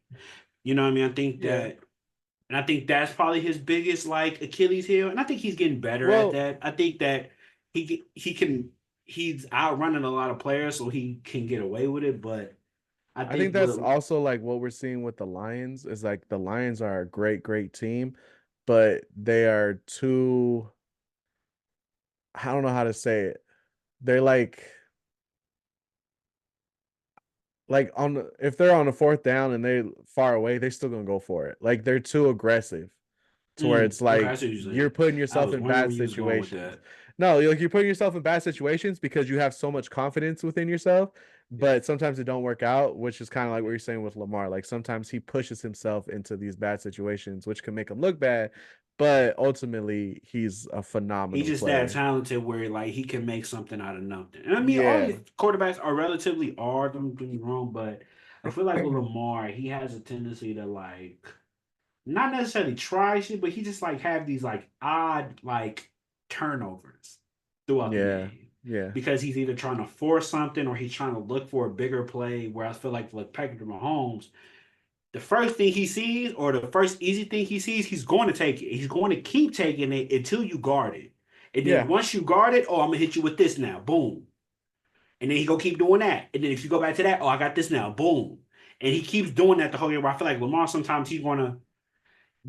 You know what I mean? Yeah. I think that's probably his biggest like Achilles heel, and I think he's getting better at Well, that. I think that he's outrunning a lot of players, so he can get away with it. But I I think think that's what also like what we're seeing with the Lions is like the Lions are a great, great team, but they are too, I don't know how to say it. They're like on if they're on a fourth down and they're far away, they're still gonna go for it. Like they're too aggressive to where it's okay, I like see what you're you're saying. putting I yourself was in wondering bad where you was going with situations. that. No, you're putting yourself in bad situations because you have so much confidence within yourself, Yeah. but sometimes it don't work out, which is kind of like what you're saying with Lamar. Like sometimes he pushes himself into these bad situations, which can make him look bad, but ultimately he's a He's phenomenal just that player. talented where like he can make something out of nothing. And I mean, all Yeah. these quarterbacks are relatively are. Don't get me wrong, but I feel like with Lamar, he has a tendency to like not necessarily try shit, but he just like have these like odd like turnovers throughout the Yeah. game Yeah. because he's either trying to force something or he's trying to look for a bigger play. Where I feel like Patrick Mahomes, the first thing he sees or the first easy thing he sees, he's going to take it. He's going to keep taking it until you guard it. And then Yeah. once you guard it, oh, I'm gonna hit you with this now. Boom. And then he go keep doing that. And then if you go back to that, oh, I got this now. Boom. And he keeps doing that the whole year. Where I feel like Lamar sometimes he's gonna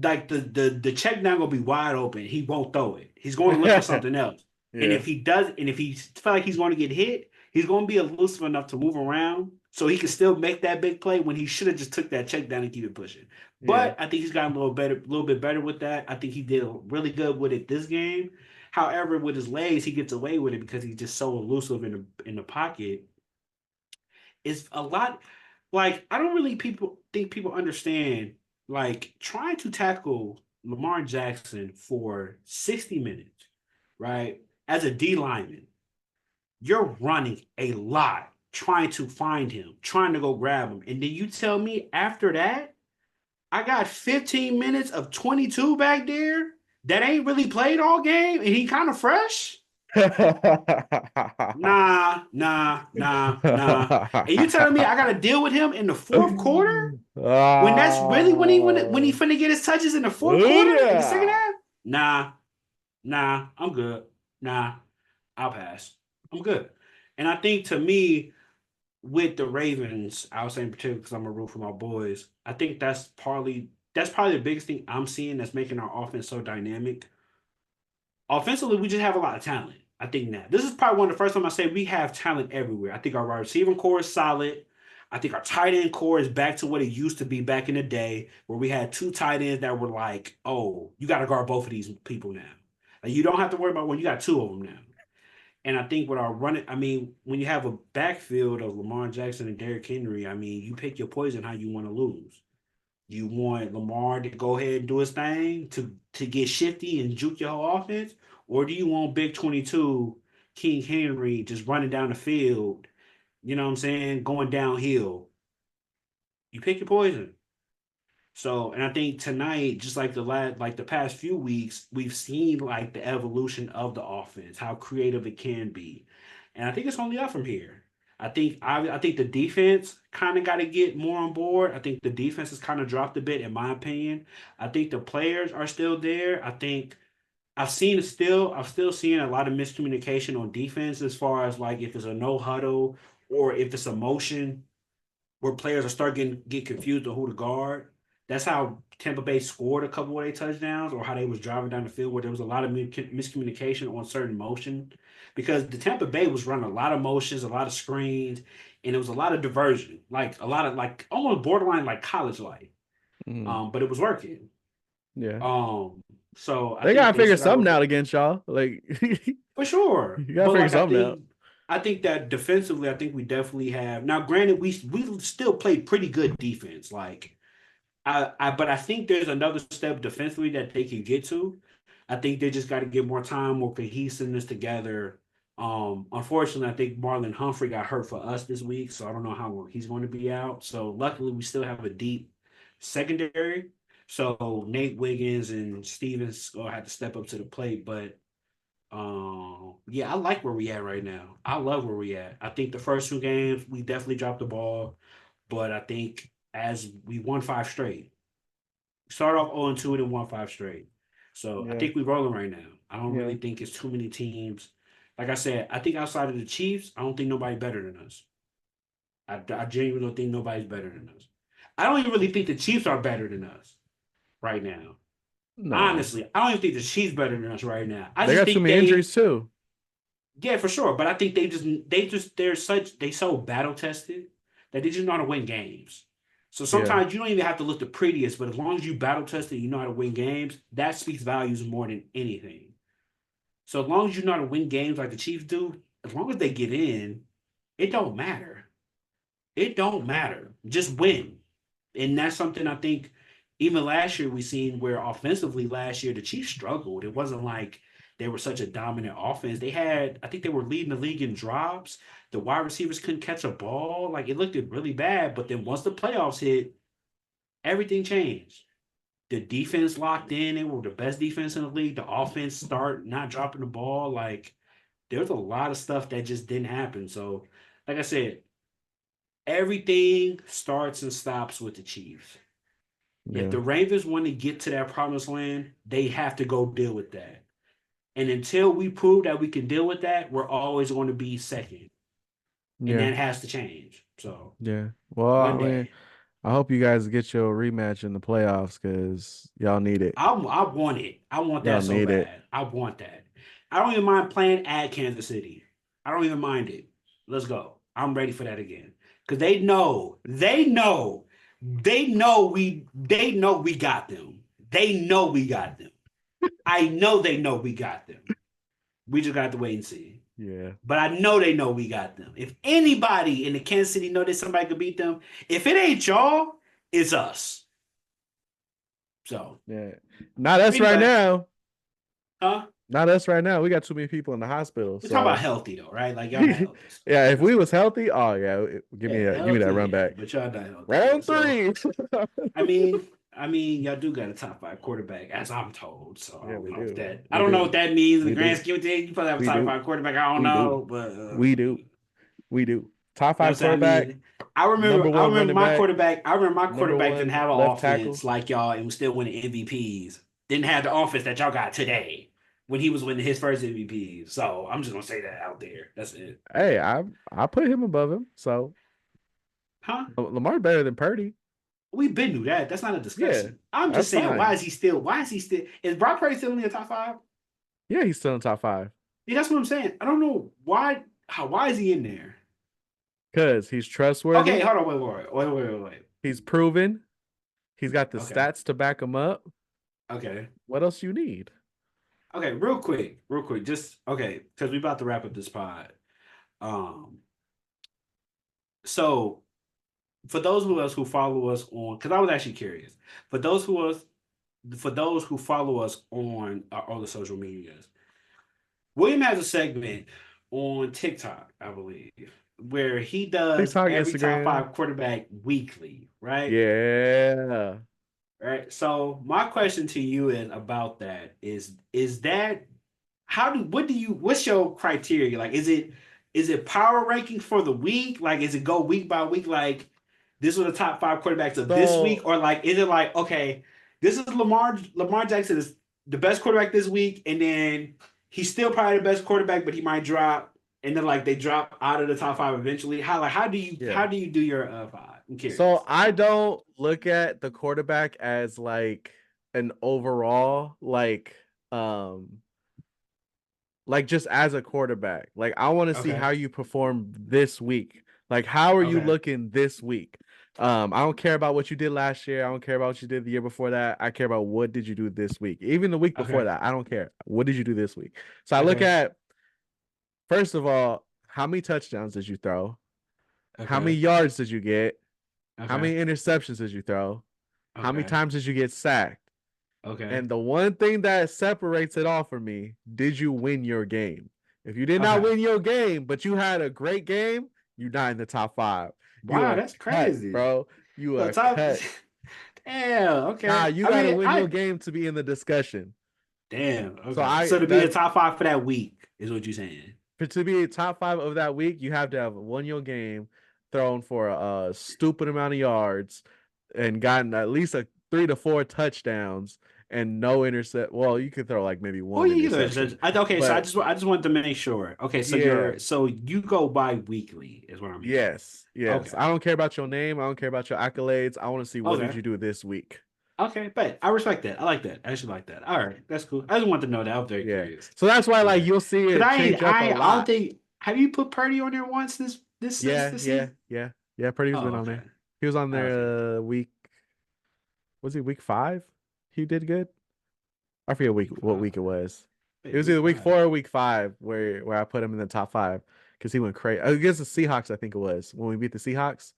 like the check down gonna be wide open. He won't throw it. He's going to look for something else. And Yeah. if he does, and if he feel like he's going to get hit, he's going to be elusive enough to move around so he can still make that big play when he should have just took that check down and keep it pushing. Yeah. But I think he's gotten a little bit better with that. I think he did really good with it this game. However, with his legs, he gets away with it because he's just so elusive in the pocket. It's a lot like I don't really people think people understand like trying to tackle Lamar Jackson for 60 minutes, right? As a D lineman, you're running a lot trying to find him, trying to go grab him. And then you tell me after that, I got 15 minutes of 22 back there that ain't really played all game and he kind of fresh? Nah. And you telling me I got to deal with him in the fourth quarter? When that's really when he Ah, finna get his touches in the fourth quarter in the second yeah. half? Nah, I'm good. Nah, I'll pass. I'm good. And I think to me, with the Ravens, I was saying particularly because I'm a root for my boys. I think that's probably the biggest thing I'm seeing that's making our offense so dynamic. Offensively, we just have a lot of talent. I think that this is probably one of the first time I say we have talent everywhere. I think our wide receiving core is solid. I think our tight end core is back to what it used to be back in the day, where we had two tight ends that were like, "Oh, you got to guard both of these people now. Like you don't have to worry about when you got two of them now." And I think with our running, I mean, when you have a backfield of Lamar Jackson and Derrick Henry, I mean, you pick your poison how you want to lose. You want Lamar to go ahead and do his thing to get shifty and juke your whole offense, or do you want Big 22 King Henry just running down the field? You know what I'm saying? Going downhill. You pick your poison. So, and I think tonight, just like the past few weeks, we've seen like the evolution of the offense, how creative it can be, and I think it's only up from here. I think the defense kind of got to get more on board. I think the defense has kind of dropped a bit, in my opinion. I think the players are still there. I think I'm still seeing a lot of miscommunication on defense as far as like if it's a no huddle or if it's a motion where players are starting to get confused on who to guard. That's how Tampa Bay scored a couple of their touchdowns, or how they was driving down the field where there was a lot of miscommunication on certain motion, because the Tampa Bay was running a lot of motions, a lot of screens, and it was a lot of diversion, like a lot of like almost borderline like college like. Mm, But it was working. yeah. Um, so I They think gotta they figure still got to something work out against y'all. Like for sure. you gotta But figure like something out. I think that defensively, I think we definitely have. Now, granted, we still played pretty good defense. Like but I think there's another step defensively that they can get to. I think they just got to get more time, more cohesiveness together. Unfortunately, I think Marlon Humphrey got hurt for us this week, so I don't know how long he's going to be out. So luckily, we still have a deep secondary. So Nate Wiggins and Stevens will have to step up to the plate. But yeah, I like where we at right now. I love where we at. I think the first two games we definitely dropped the ball, but I think as we won five straight, start off 0-2 and then won five straight. So I Yeah. think we're rolling right now. I don't Yeah. really think it's too many teams. Like I said, I think outside of the Chiefs, I don't think nobody better than us. I genuinely don't think nobody's better than us. I don't even really think the Chiefs are better than us right now. No. Honestly, I don't even think the Chiefs better than us right now. I They just got too think many injuries too. yeah, for sure. But I think they're so battle tested that they just know how to win games. So Yeah. sometimes you don't even have to look the prettiest, but as long as you battle tested, you know how to win games. That speaks values more than anything. So as long as you know how to win games like the Chiefs do, as long as they get in, it don't matter. It don't matter. Just win. And that's something I think even last year we seen where offensively last year the Chiefs struggled. It wasn't like they were such a dominant offense. I think they were leading the league in drops. The wide receivers couldn't catch a ball. Like it looked really bad. But then once the playoffs hit, everything changed. The defense locked in. They were the best defense in the league. The offense start not dropping the ball. Like there's a lot of stuff that just didn't happen. So, like I said, everything starts and stops with the Chiefs. If Yeah. the Ravens want to get to that promised land, they have to go deal with that. And until we prove that we can deal with that, we're always going to be second. And Yeah. that has to change. So Yeah. Well, I one mean, day. I hope you guys get your rematch in the playoffs because y'all need it. I want it. I want Y'all that so need it. bad. I want that. I don't even mind playing at Kansas City. I don't even mind it. Let's go. I'm ready for that again. Because they know we got them. They know we got them. I know they know we got them. We just got to wait and see. Yeah. But I know they know we got them. If anybody in the Kansas City know that somebody could beat them, if it ain't y'all, it's us. So Yeah. Not us right anyway, now. huh? Not us right now. We got too many people in the hospital. We're talking about So healthy though, right? Like y'all not yeah, healthy. if That's we what was healthy, oh yeah, yeah, give me that healthy, run yeah. back. But y'all not healthy, yeah. Round So three. I mean, y'all do got a top five quarterback, as I'm told. So Yeah, we do. I We don't know what do. that means in the We grand do. scheme of things. You probably have a We top do. five quarterback. I don't We do. know, but We do. We do. Top you know what I'm five saying? I quarterback, mean, number one running back, I remember my number quarterback didn't one have an left tackle. offense like y'all and was still winning MVPs. Didn't have the offense that y'all got today when he was winning his first MVP. So I'm just gonna say that out there. That's it. Hey, I put him above him. So Huh? Lamar better than Purdy. We've been through that. That's not a Yeah, discussion. I'm just that's saying, fine. is Brock Purdy still in the top five? Yeah, he's still in top five Yeah, that's what I'm saying. I don't know why is he in there? because he's Okay, trustworthy. hold on, wait. He's proven. He's got the Okay, stats to back him up. okay. What else you need? Okay, real quick, just okay, because we about to wrap up this pod. Um, so for those of us who follow us on, because I was actually curious, for those who us, for those who follow us on our other social medias, William has a segment on TikTok, I believe, where he does TikTok, every top Instagram. five quarterback weekly, right? Yeah. Right. So my question to you is about that is that what's your criteria? Like is it power ranking for the week? Like is it go week by week like this are the top five quarterbacks of this week? So Or like is it like okay, this is Lamar Jackson is the best quarterback this week, and then he's still probably the best quarterback, but he might drop, and then like they drop out of the top five eventually. yeah. how do you do your five? I'm So curious. I don't look at the quarterback as like an overall like just as a quarterback. Like I want to see Okay. how you perform this week. Like how are you Okay. looking this week? I don't care about what you did last year. I don't care about what you did the year before that. I care about what did you do this week. Even the week before Okay. that. I don't care. What did you do this week? So I look Okay. at first of all, how many touchdowns did you throw? How many Okay. yards did you get? How Okay. many interceptions did you throw? How many Okay. times did you get sacked? Okay. And the one thing that separates it all for me, did you win your game? If you did not Okay. win your game, but you had a great game, you're not in the top five. You Wow, are that's cut, crazy. bro. You So are top cut. damn, Nah, okay. you I got to mean, win your I game to be in the discussion. damn, So okay. I So to be the that's top five for that week is what you're saying. for to be a top five of that week, you have to have won your game, thrown for a stupid amount of yards, and gotten at least a 3 to 4 touchdowns and no intercept. Well, you could throw like maybe Oh one yeah, you know, interception, okay, so but I just wanted to make sure. Okay, yeah, so you go bi-weekly is what I'm hearing. yes, yes. Okay. I don't care about your name. I don't care about your accolades. I want to see what did Okay. you do this week. Okay, but I respect that. I like that. I actually like that. All right, that's cool. I just want to know that. I was very Yeah. curious. So that's why like Okay, you'll see because it change up a I don't lot. think have you put Purdy on there once Yeah, this yeah, season? yeah, yeah. Purdy's Oh, been on okay, there. He was on okay, there week. Was he week 5? He did good. I forget week what five. week it was. It Wait, was week either week five. 4 or week 5 where I put him in the top 5 because he went crazy against the Seahawks. I think it was when we beat the Seahawks.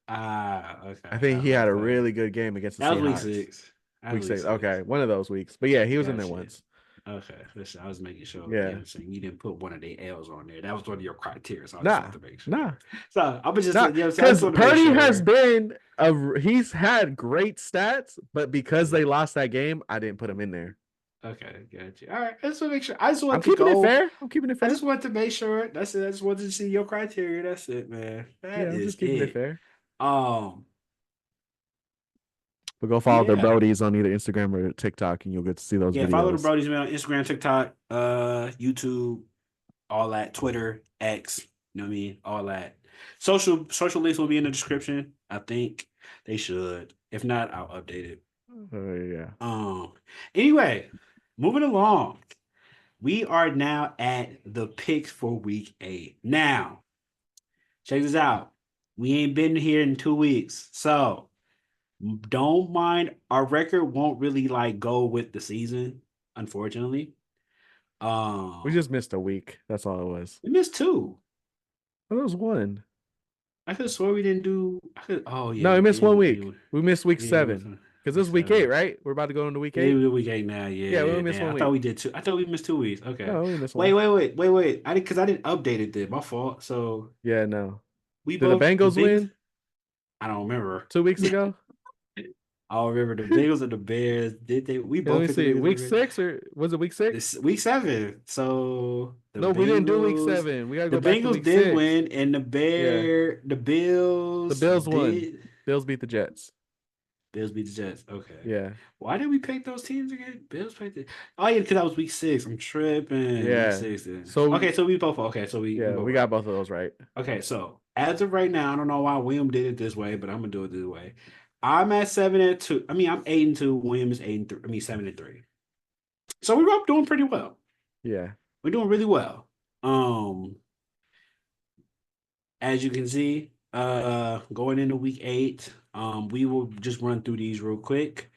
Ah, okay. I I think he had remember a playing. really good game against the That was week Seahawks. 6. That Week was week 6. 6. Okay, one of those weeks. But yeah, he was in there Gotcha. once. Okay, listen, I was making sure, you know what Yeah. I'm saying? You didn't put one of the L's on there. That was one of your criteria, so I just Nah. wanted to make sure. Nah. So I was just, you Nah. know what I'm saying? I just Because wanted to make Purdy has sure. been he's had great stats, but because Yeah. they lost that game, I didn't put him in there. Okay, gotcha. All right, I just want to make sure. I just I'm want to keeping it go. fair. I'm keeping it I fair. just wanted to make sure. That's it. I just wanted to see your criteria. That's it, man. That Yeah, I'm is just keeping it it. fair. Um, But go follow the yeah. Brodies on either Instagram or TikTok, and you'll get to see those Yeah, follow the videos. Brodies, man, on Instagram, TikTok, YouTube, all that, Twitter, X, you know what I mean? All that. Social links will be in the description, I think. They should. If not, I'll update it. Oh yeah. Um. Anyway, moving along. We are now at the picks for week 8. Now, check this out. We ain't been here in 2 weeks, so don't mind. Our record won't really like go with the season, unfortunately. We Um, just missed a week. That's all it was. we missed two. Oh, that was one. I could swear we didn't do. Oh yeah, No, we we missed did. one week. We missed week We did seven because this week is week eight, 7. right? We're about to go into week Yeah, eight. we did week 8 now. Yeah, we Yeah, only missed damn. one I thought week. we did 2. I thought we missed 2 weeks. Okay. No, we missed Wait, one. wait, wait, wait, wait. I did because I didn't update it. Then my fault. So Yeah, no. we Did the both the Bengals Bengals. win I don't remember. 2 weeks ago? I don't remember the Bengals and the Bears. Did they? We Yeah, let both me picked the see. Bengals and the Week Bears. six or was it week six? This week 7. So the No, we didn't do week Bengals, seven. We gotta the go back to Bengals week did six. win, and Yeah. The The Bills Bills won. did. Bills beat the Jets. Bills beat the Jets. Okay. Yeah. Why did we pick those teams again? Bills picked it. Oh yeah, because that was week 6. I'm tripping. Week Yeah. 6 then. So Okay, so we both. Okay, so we yeah, both we got right. both of those right. Okay, so as of right now, I don't know why William did it this way, but I'm gonna do it this way. I'm at 7-2. I mean, I'm 8-2. William is 8-3. I mean, 7-3. So we're up doing pretty well. Yeah. We're doing really well. Um, as you can see, going into week 8, we will just run through these real quick.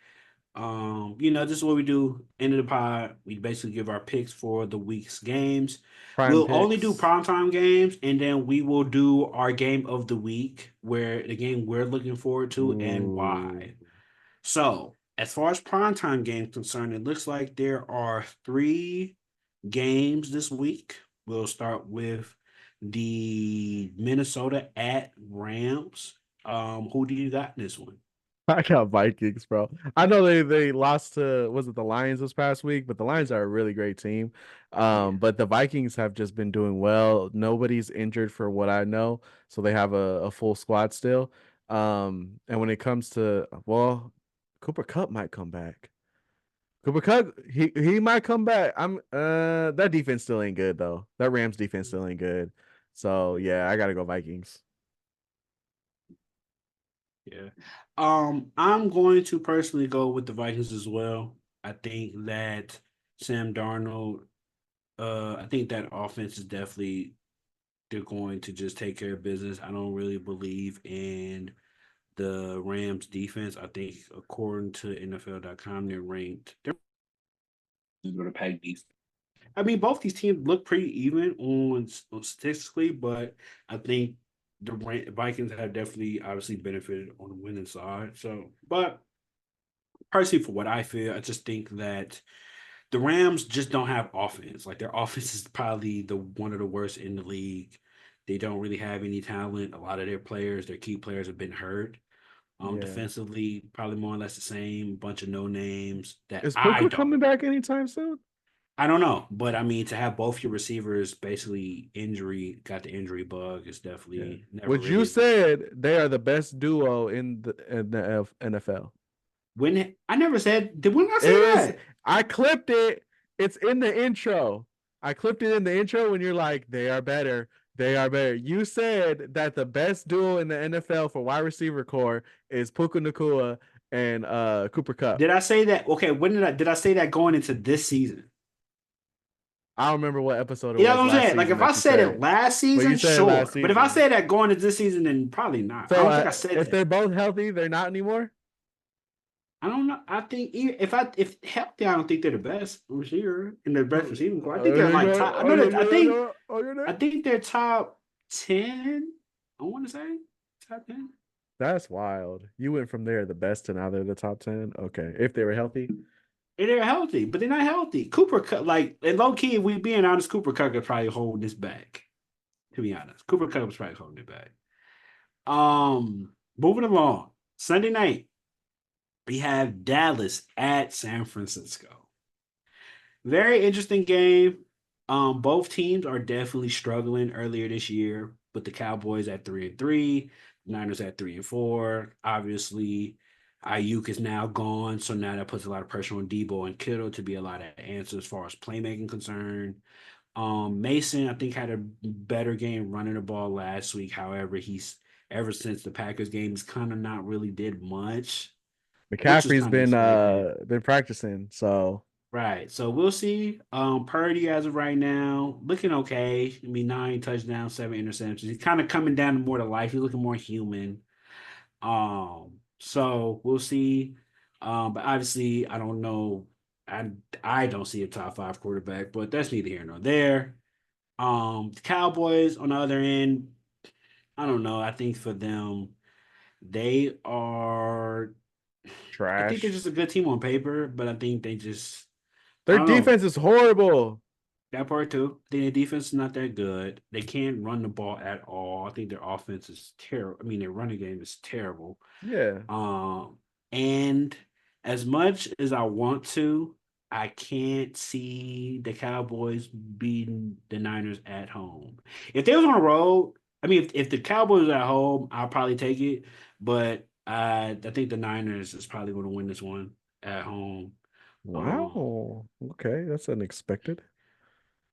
This is what we do. End of the pod, we basically give our picks for the week's games. Prime We'll only do picks. primetime games, and then we will do our game of the week, where the game we're looking forward to and Ooh. why. So, as far as primetime games concerned, it looks like there are 3 games this week. We'll start with the Minnesota at Rams. Who do you got in this one? I got Vikings, bro. I know they lost to was it the Lions this past week, but the Lions are a really great team. Yeah. But the Vikings have just been doing well. Nobody's injured for what I know, so they have a full squad still. And when it comes to well, Cooper Cup might come back. Cooper Cup, he might come back. That defense still ain't good though. That Rams defense still ain't good. So yeah, I gotta go Vikings. Yeah. I'm going to personally go with the Vikings as well. I think that Sam Darnold, I think that offense is definitely they're going to just take care of business. I don't really believe in the Rams defense. I think according to NFL.com, they're ranked. They're going to pack defense. I mean, both these teams look pretty even on statistically, but I think the Vikings have definitely obviously benefited on the winning side. So, but personally, for what I feel, I just think that the Rams just don't have offense. Like their offense is probably the one of the worst in the league. They don't really have any talent. A lot of their players, their key players, have been hurt. Yeah. Defensively, probably more or less the same. Bunch of no names that Is Puka coming back anytime soon? I don't know, but I mean to have both your receivers basically got the injury bug is Yeah. definitely never Which you really said they are the best duo in the NFL. when I never said did when I It say was that? I clipped it. It's in the intro. I clipped it in the intro when you're like, they are better. They are better. You said that the best duo in the NFL for wide receiver core is Puka Nakua and Cooper Cup. Did I say that? Okay, when did I say that going into this season? I don't remember what episode it You know was what I'm last saying? Like season if I that you said said it it, last but you season, said it last sure. But if I season. said that going into this season, then probably not. I So don't think I said if that. they're both healthy, they're not anymore. I don't know. I think if healthy, I don't think they're the best receiver in the best receiving core. I think they're like top. I know that. I think they're top 10. I want to say top 10. That's wild. You went from there the best to now they're the top 10. Okay. If they were healthy. And they're healthy, but they're not healthy. Cooper Cup, like and low key, if we being honest, Cooper Cup could probably hold this back. To be honest, Cooper Cup was probably holding it back. Moving along. Sunday night, we have Dallas at San Francisco. Very interesting game. Both teams are definitely struggling earlier this year, with the Cowboys at 3-3, Niners at 3-4. Obviously, Ayuk is now gone, so now that puts a lot of pressure on Debo and Kittle to be a lot of answers as far as playmaking concern. Mason, I think, had a better game running the ball last week. However, ever since the Packers games kind of not really did much, which was McCaffrey's kind of expected. been practicing, so Right. So we'll see. Purdy as of right now, looking okay. I mean, 9 touchdowns, 7 interceptions. He's kind of coming down to more to life. He's looking more human. So we'll see. But obviously, I don't know. I don't see a top five quarterback, but that's neither here nor there. The Cowboys on the other end, I don't know. I think for them, they are. I think they're trash. just a good team on paper, but I think they just. I Their don't know. defense is horrible. That part too. I think their defense is not that good. They can't run the ball at all. I think their offense is terrible. I mean, their running game is terrible. Yeah. Um, and as much as I want to, I can't see the Cowboys beating the Niners at home. If they was on the road, I mean, if the Cowboys are at home, I'll probably take it. But I think the Niners is probably going to win this one at home. Um, Wow. Okay, that's unexpected.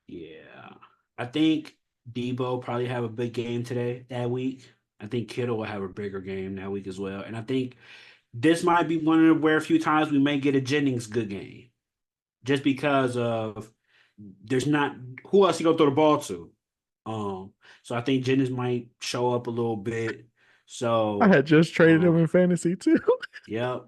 yeah, I think Debo probably have a big game today that week. I think Kittle will have a bigger game that week as well, and I think this might be one of the rare few times we may get a Jennings good game, just because of there's not who else you gonna throw the ball to. So I think Jennings might show up a little bit. I So, had just traded him in fantasy too. yep,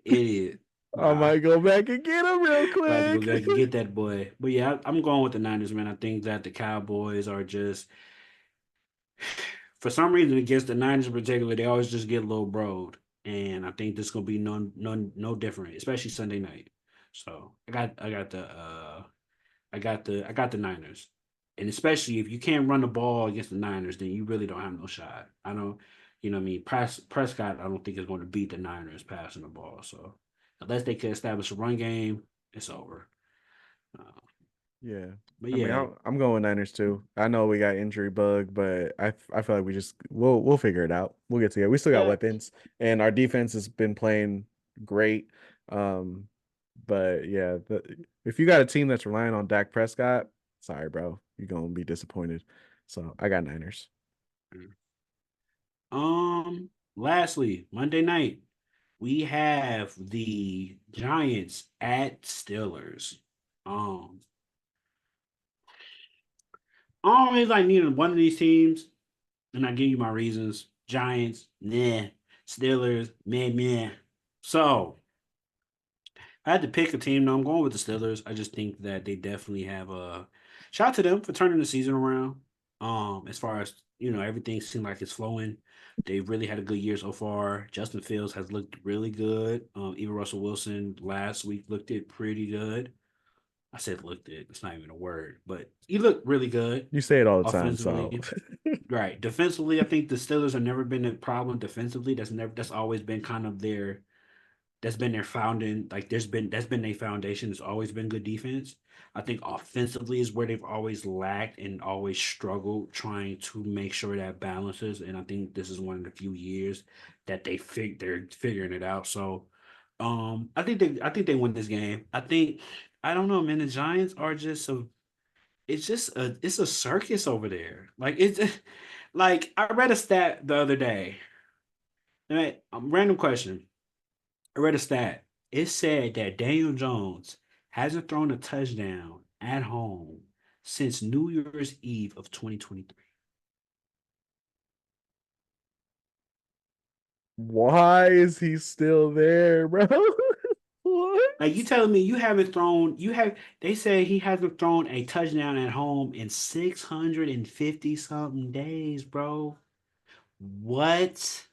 idiot. I Nah, might go back and get him real I have to go quick. back and get that boy. But yeah, I'm going with the Niners, man. I think that the Cowboys are just for some reason against the Niners in particular, they always just get a little broed. And I think this is gonna be no different, especially Sunday night. So I got the Niners. And especially if you can't run the ball against the Niners, then you really don't have no shot. I don't, you know what I mean? Prescott, I don't think is going to beat the Niners passing the ball. So unless they can establish a run game, it's over. Uh, Yeah. but I mean, yeah, I'm going Niners too. I know we got injury bug, but I feel like we'll figure it out. We'll get together. We still got yeah. weapons, and our defense has been playing great. Um, but yeah, if you got a team that's relying on Dak Prescott, sorry, bro, you're gonna be disappointed. So I got Niners. Lastly, Monday night, we have the Giants at Steelers. Um, I don't really like neither one of these teams, and I give you my reasons. Giants, nah. Steelers, meh, meh. So I had to pick a team. No, I'm going with the Steelers. I just think that they definitely have a shout out to them for turning the season around. As far as everything seemed like it's flowing. They really had a good year so far. Justin Fields has looked really good. Even Russell Wilson last week looked it pretty good. I said looked it. It's not even a word, but he looked really good You say it all the time, so offensively. Right. Defensively, I think the Steelers have never been a problem defensively. That's always been kind of their that's been their founding. Like that's been their foundation. It's always been good defense. I think offensively is where they've always lacked and always struggled trying to make sure that balances. And I think this is one of the few years that they're figuring it out. So I think they win this game. I don't know, man. The Giants are just it's a circus over there. Like it's like I read a stat the other day. Right? Random question. I read a stat. It said that Daniel Jones hasn't thrown a touchdown at home since New Year's Eve of 2023. why is he still there, bro? What? Like you telling me they say he hasn't thrown a touchdown at home in 650 something days, bro. What?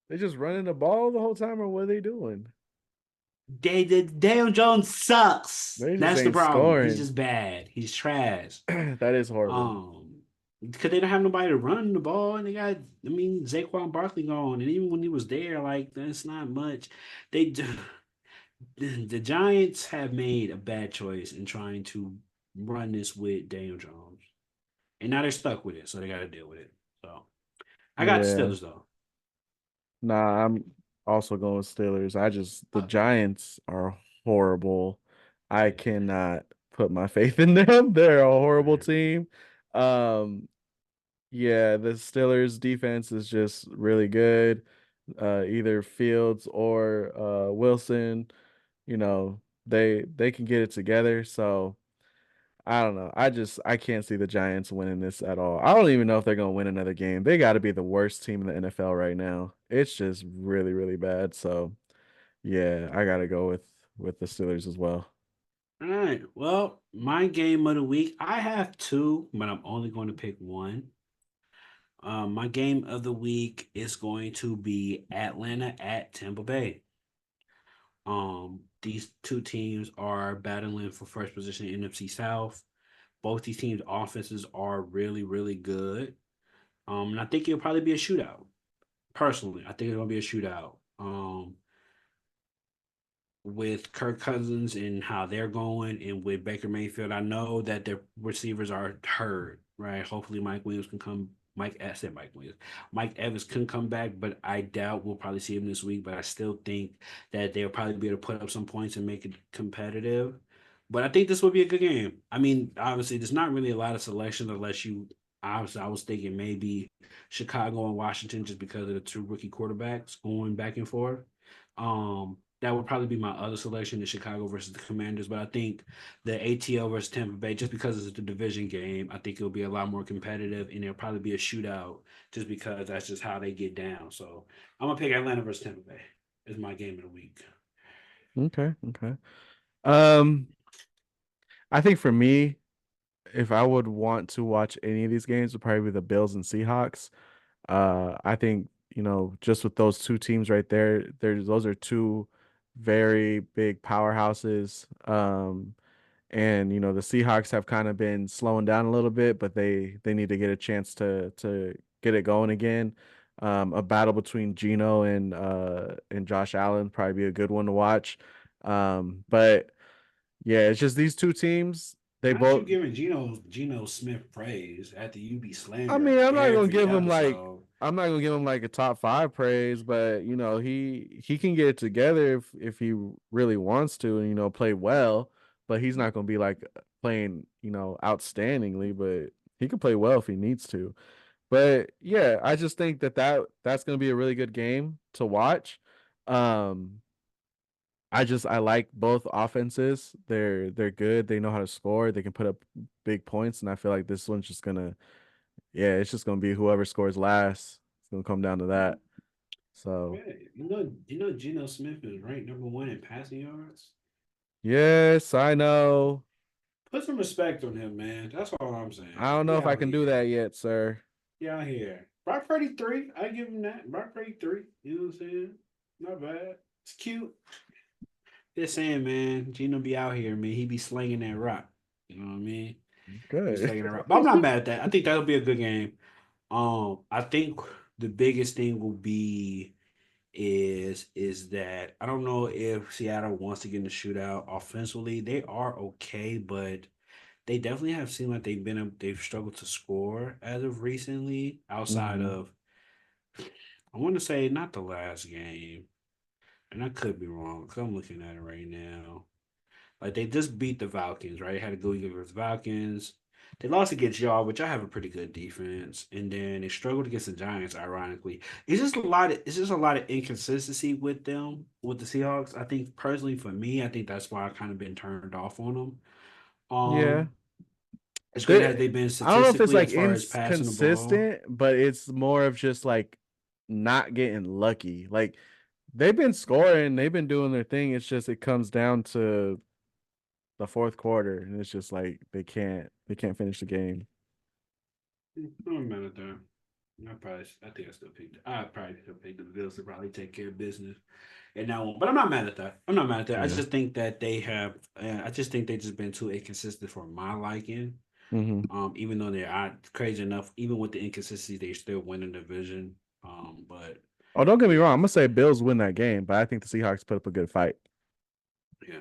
They just running the ball the whole time, or what are they doing? Daniel Jones sucks. They just That's the ain't problem. He's scoring. just bad. He's trash. That is horrible. Because they don't have nobody to run the ball, and I mean, Saquon Barkley gone, and even when he was there, like that's not much. They do. The Giants have made a bad choice in trying to run this with Daniel Jones, and now they're stuck with it, so they got to deal with it. So I got the Yeah. Steelers though. Nah, I'm also going with Steelers. The Giants are horrible. I Yeah. cannot put my faith in them. They're a horrible team. Um, Yeah, the Steelers defense is just really good. Either Fields or Wilson, they can get it together. So I don't know. I can't see the Giants winning this at all. I don't even know if they're gonna win another game. They got to be the worst team in the NFL right now. It's just really, really bad. So yeah, I gotta go with the Steelers as well. All right. Well, my game of the week, I have two, but I'm only going to pick one. My game of the week is going to be Atlanta at Tampa Bay. These two teams are battling for first position in NFC South. Both these teams' offenses are really, really good. And I think it'll probably be a shootout. Personally, I think it's gonna be a shootout. With Kirk Cousins and how they're going, and with Baker Mayfield, I know that their receivers are hurt, right? Hopefully, Mike Williams can come. I said Mike Williams. Mike Evans can come back, but I doubt we'll probably see him this week. But I still think that they'll probably be able to put up some points and make it competitive. But I think this will be a good game. I mean, obviously, there's not really a lot of selection unless you. Obviously, I was thinking maybe Chicago and Washington just because of the two rookie quarterbacks going back and forth. That would probably be my other selection, the Chicago versus the Commanders. But I think the ATL versus Tampa Bay, just because it's a division game, I think it'll be a lot more competitive and it'll probably be a shootout just because that's just how they get down. So I'm gonna pick Atlanta versus Tampa Bay as my game of the week. Okay, okay. Um, I think for me, if I would want to watch any of these games, would probably be the Bills and Seahawks. I think, just with those two teams right there, those are two very big powerhouses. And the Seahawks have kind of been slowing down a little bit, but they need to get a chance to get it going again. A battle between Geno and Josh Allen probably be a good one to watch. But yeah, it's just these two teams. They Not you both giving Geno Smith praise after you be I slandering mean, every episode. I'm not gonna give him like a top five praise, but he can get it together if he really wants to and play well. But he's not gonna be like playing outstandingly, but he can play well if he needs to. But yeah, I just think that's gonna be a really good game to watch. Um, I like both offenses. They're good. They know how to score. They can put up big points, and I feel like this one's just gonna yeah, it's just gonna be whoever scores last. It's gonna come down to that. So Okay, Geno Smith is ranked number one in passing yards. yes, I know. Put some respect on him, man. That's all I'm I saying. don't know He if I out can do that here. yet, sir. He out here. Brock Purdy 3. I give him that. Brock Purdy 3. You know what I'm saying? Not bad. It's cute. Just saying, man. Gino be out here, man. He be slinging that rock. You know what I mean? He be Good. slinging that rock. But I'm not mad at that. I think that'll be a good game. I think the biggest thing will be is that I don't know if Seattle wants to get in the shootout offensively. They are okay, but they definitely have seemed like they've struggled to score as of recently, outside hmm of I want to say not the last game, and I could be wrong because I'm looking at it right now. Like they just beat the Falcons, right? Had to go against the Falcons. They lost against y'all, which I have a pretty good defense, and then they struggled against the Giants. Ironically, it's just a lot of inconsistency with them with the Seahawks. I think personally for me, I think that's why I kind of been turned off on them. Yeah. Um, as great as They they've been I don't know if it's statistically like as far as passing the ball. inconsistent, but it's more of just like not getting lucky. Like they've been scoring, they've been doing their thing. It's just it comes down to the fourth quarter, and it's just like they can't finish the game. I'm mad at that. I think I still picked. I probably still pick the Bills to probably take care of business in that one. But I'm not mad at that. I'm not mad at that. I Yeah. just think that they have. I just think they just been too inconsistent for my liking. hmm Even though they're crazy enough, even with the inconsistency, they still win the division. But Oh, don't get me yeah, wrong. I'm gonna say Bills win that game, but I think the Seahawks put up a good fight. yeah.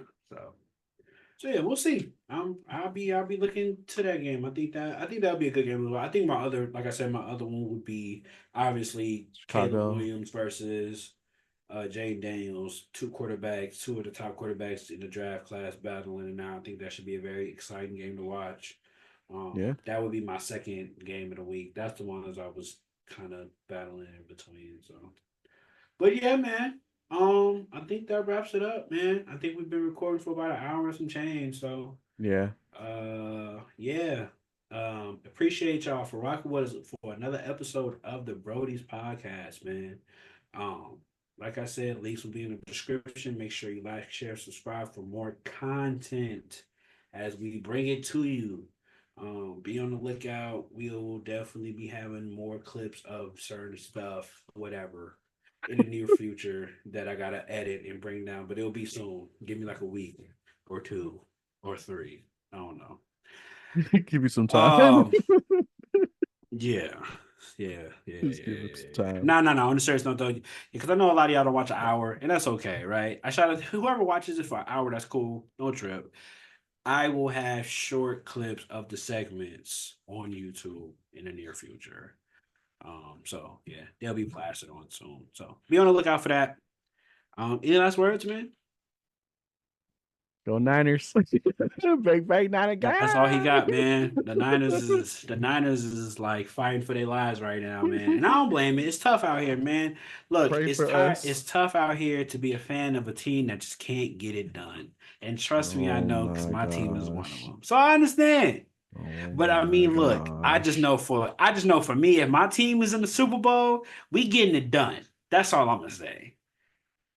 So yeah, we'll see. I'll be looking to that game. I think that'll be a good game as well. I think my other, like I said, my other one would be obviously Caleb Chicago. Williams versus Jay Daniels, two quarterbacks, two of the top quarterbacks in the draft class battling, and now I think that should be a very exciting game to watch. Yeah. That would be my second game of the week. That's the ones I was kind of battling in between. So, but yeah, man. I think that wraps it up, man. I think we've been recording for about an hour and some change. So, Yeah. yeah. Appreciate y'all for rocking with us for another episode of the Brody's podcast, man. Um, like I said, links will be in the description. Make sure you like, share, subscribe for more content as we bring it to you. Be on the lookout. We'll definitely be having more clips of certain stuff, whatever, in the near future that I gotta edit and bring down. But it'll be soon. Give me like a week or two or three. I don't know. Give you some time. Um, yeah. Yeah, yeah, yeah, Just give him yeah, some yeah. time. No, no, no. On the serious note, though, because I know a lot of y'all don't watch an hour, and that's okay, right? I shout out whoever watches it for an hour. That's cool. No trip. I will have short clips of the segments on YouTube in the near future. So yeah, they'll be plastered on soon. So be on the lookout for that. Any last words, man? Go Niners. Big Niner That's all he got, guy. man. The Niners is like fighting for their lives right now, man. And I don't blame it. It's tough out here, man. Look, Pray it's for tired. us. It's tough out here to be a fan of a team that just can't get it done. And trust me, I Oh know because my my team is one of gosh. them. So I understand. Oh But I my mean, look, gosh. I just know for me, if my team is in the Super Bowl, we getting it done. That's all I'm gonna say.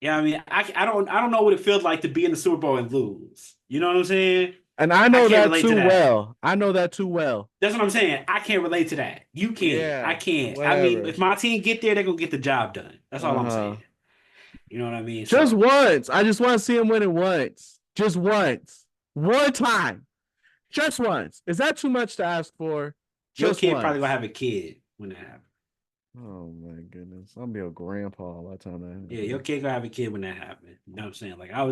Yeah, I mean, I don't know what it feels like to be in the Super Bowl and lose. You know what I'm saying? And I I know can't that relate to too that. well. I know that too well. That's what I'm saying. I can't relate to that. You can. I Yeah. can't. I mean, Whatever. if my team get there, they're gonna get the job done. That's all I'm saying. Uh-huh. You know what I mean? Just So once. I just want to see him win it once. Just once. One time. Just once. Is that too much to ask for? your Just kid probably gonna once. have a kid when that happens. Oh my goodness. I'm gonna be a grandpa by the time that Yeah, your happens. kid gonna have a kid when that happens. You know what I'm saying? Like I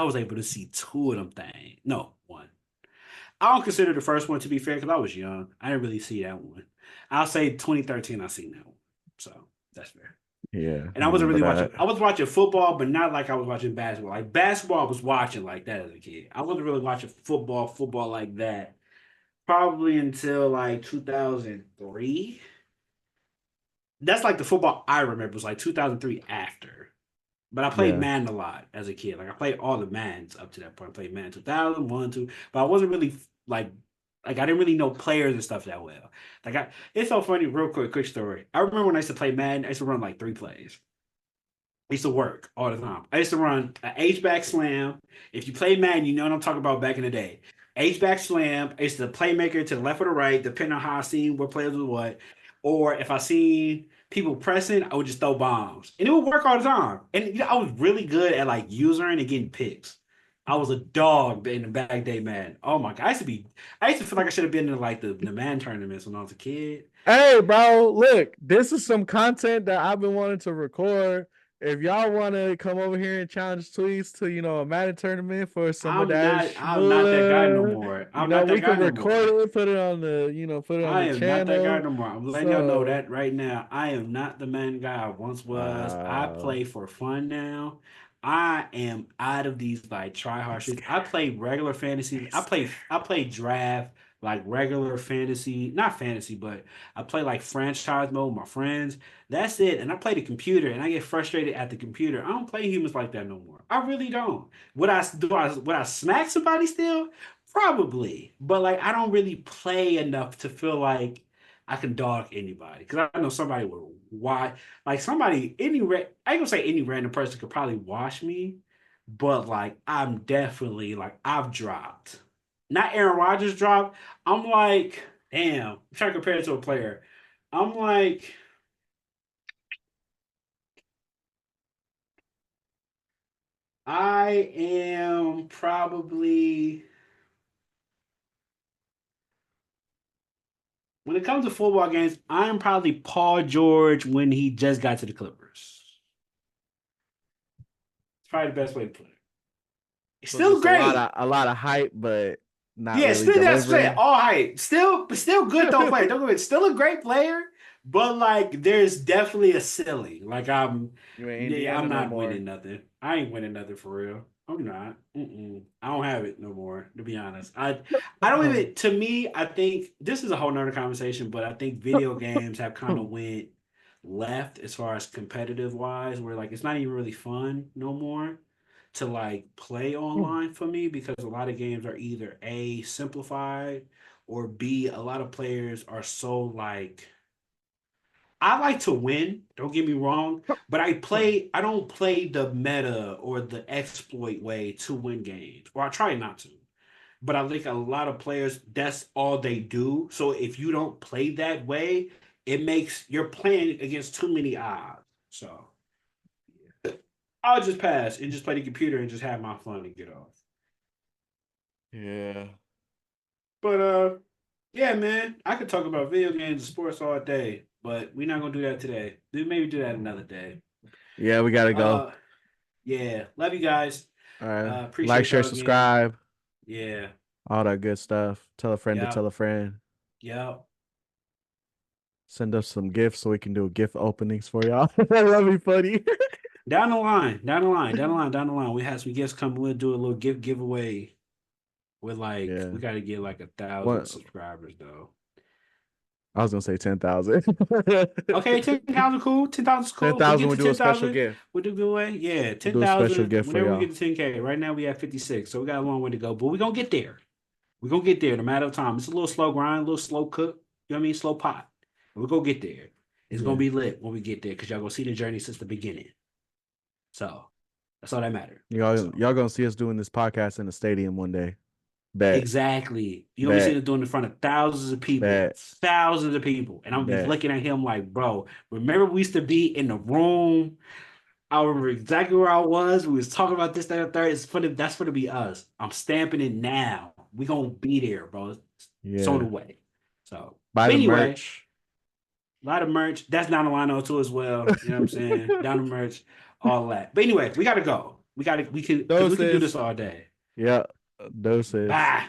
was able to see two of them things. No, one. I don't consider the first one to be fair because I was young. I didn't really see that one. I'll say 2013. I seen that one, so that's fair. Yeah, And I I wasn't remember really watching. that. I was watching football, but not like I was watching basketball. Like basketball, I was watching like that as a kid. I wasn't really watching football like that. Probably until like 2003. That's like the football I remember was like 2003 after. But I played Yeah. Madden a lot as a kid. Like I played all the Maddens up to that point. I played Madden 2000, 1, 2. But I wasn't really like I didn't really know players and stuff that well. It's so funny. Real quick story. I remember when I used to play Madden. I used to run like 3 plays. I used to work all the time. I used to run an H-back slam. If you played Madden, you know what I'm talking about back in the day. H-back slam. I used to playmaker to the left or the right, depending on how I seen what players was what. Or if I seen people pressing, I would just throw bombs. And it would work all the time. And you know, I was really good at like using and getting picks. I was a dog in the back day, man. Oh my god. I used to feel like I should have been in like the man tournaments when I was a kid. Hey, bro, look, this is some content that I've been wanting to record. If y'all want to come over here and challenge tweets to, a Madden tournament for some of that I'm not that guy no schmoolah, more. I'm not that we can guy no record more. it, put it on the I am not that guy channel. no more. I'm letting y'all know So, that right now. I am not the man guy I once was. I wow, play for fun now. I am out of these like try hard he's shit. I scared. play regular fantasy. He's scared. I play draft like regular fantasy, not fantasy, but I play like franchise mode with my friends. That's it. And I play the computer and I get frustrated at the computer. I don't play humans like that no more. I really don't. Would I smack somebody still? Probably, but like I don't really play enough to feel like I can dog anybody because I know somebody would why like somebody I ain't gonna say any random person could probably wash me, but like I'm definitely like I've dropped, not Aaron Rodgers dropped. I'm like damn, I'm trying to compare it to a player. I'm like I am probably when it comes to football games, I'm probably Paul George when he just got to the Clippers. It's probably the best way to put it. It's So still just great. a lot of hype, but not Yeah, really still that's what I'm saying. delivering. All right. Still good though player. Don't get me still a great player, but like there's definitely a ceiling. Like You ain't yeah, I'm Indiana no not more. winning nothing. I ain't winning nothing for real. I'm not. I don't have it no more, to be honest. I don't even. To me, I think this is a whole nother conversation, but I think video games have kind of went left as far as competitive wise, where like it's not even really fun no more to like play online for me because a lot of games are either A simplified or B a lot of players are so like I like to win, don't get me wrong, but I don't play the meta or the exploit way to win games. Or I try not to. But I think a lot of players, that's all they do. So if you don't play that way, it makes you're playing against too many odds. So I'll just pass and just play the computer and just have my fun and get off. Yeah. But yeah, man, I could talk about video games and sports all day, but we're not gonna do that today. Maybe do that another day. Yeah, we gotta go. Uh Yeah, love you guys. All right. Like, Appreciate share, y'all again. subscribe, Yeah, all that good stuff. Tell a friend to yeah, tell a friend. yeah. Send us some gifts so we can do gift openings for y'all. That'd be funny. Down the line, down the line, down the line, down the line. We have some guests come. We'll do a little giveaway. With like, Yeah. we got to get like 1,000 What subscribers though. I was gonna say 10,000. Okay, 10,000 cool. 10,000 is cool. We 10,000, get we to do a special 10,000. gift. We'll do giveaway. Yeah, We'll do a special 10,000. gift for Whenever we y'all. get to 10K. Right now we have 56, so we got a long way to go. But we're gonna get there. We're gonna get there no matter of time. It's a little slow grind, a little slow cook. You know what I mean? Slow pot. We're gonna get there. It's gonna Yeah. be lit when we get there because y'all gonna see the journey since the beginning. So that's all that matters. So Y'all gonna see us doing this podcast in the stadium one day. Bet. exactly. You're gonna be Bet. sitting there doing it in front of thousands of people. Bet. Thousands of people. And I'm gonna be Bet. looking at him like, bro, remember we used to be in the room? I remember exactly where I was. We was talking about this, that, and third. That's for to be us. I'm stamping it now. We gonna be there, bro. It's on the Yeah. way. So, Buy but the anyway, merch. a lot of merch. That's down the line though too as well. You know what I'm saying? Down the merch, all that. But anyway, we gotta go. We can because we can do this Doses. all day. Yeah. Doses. Bye.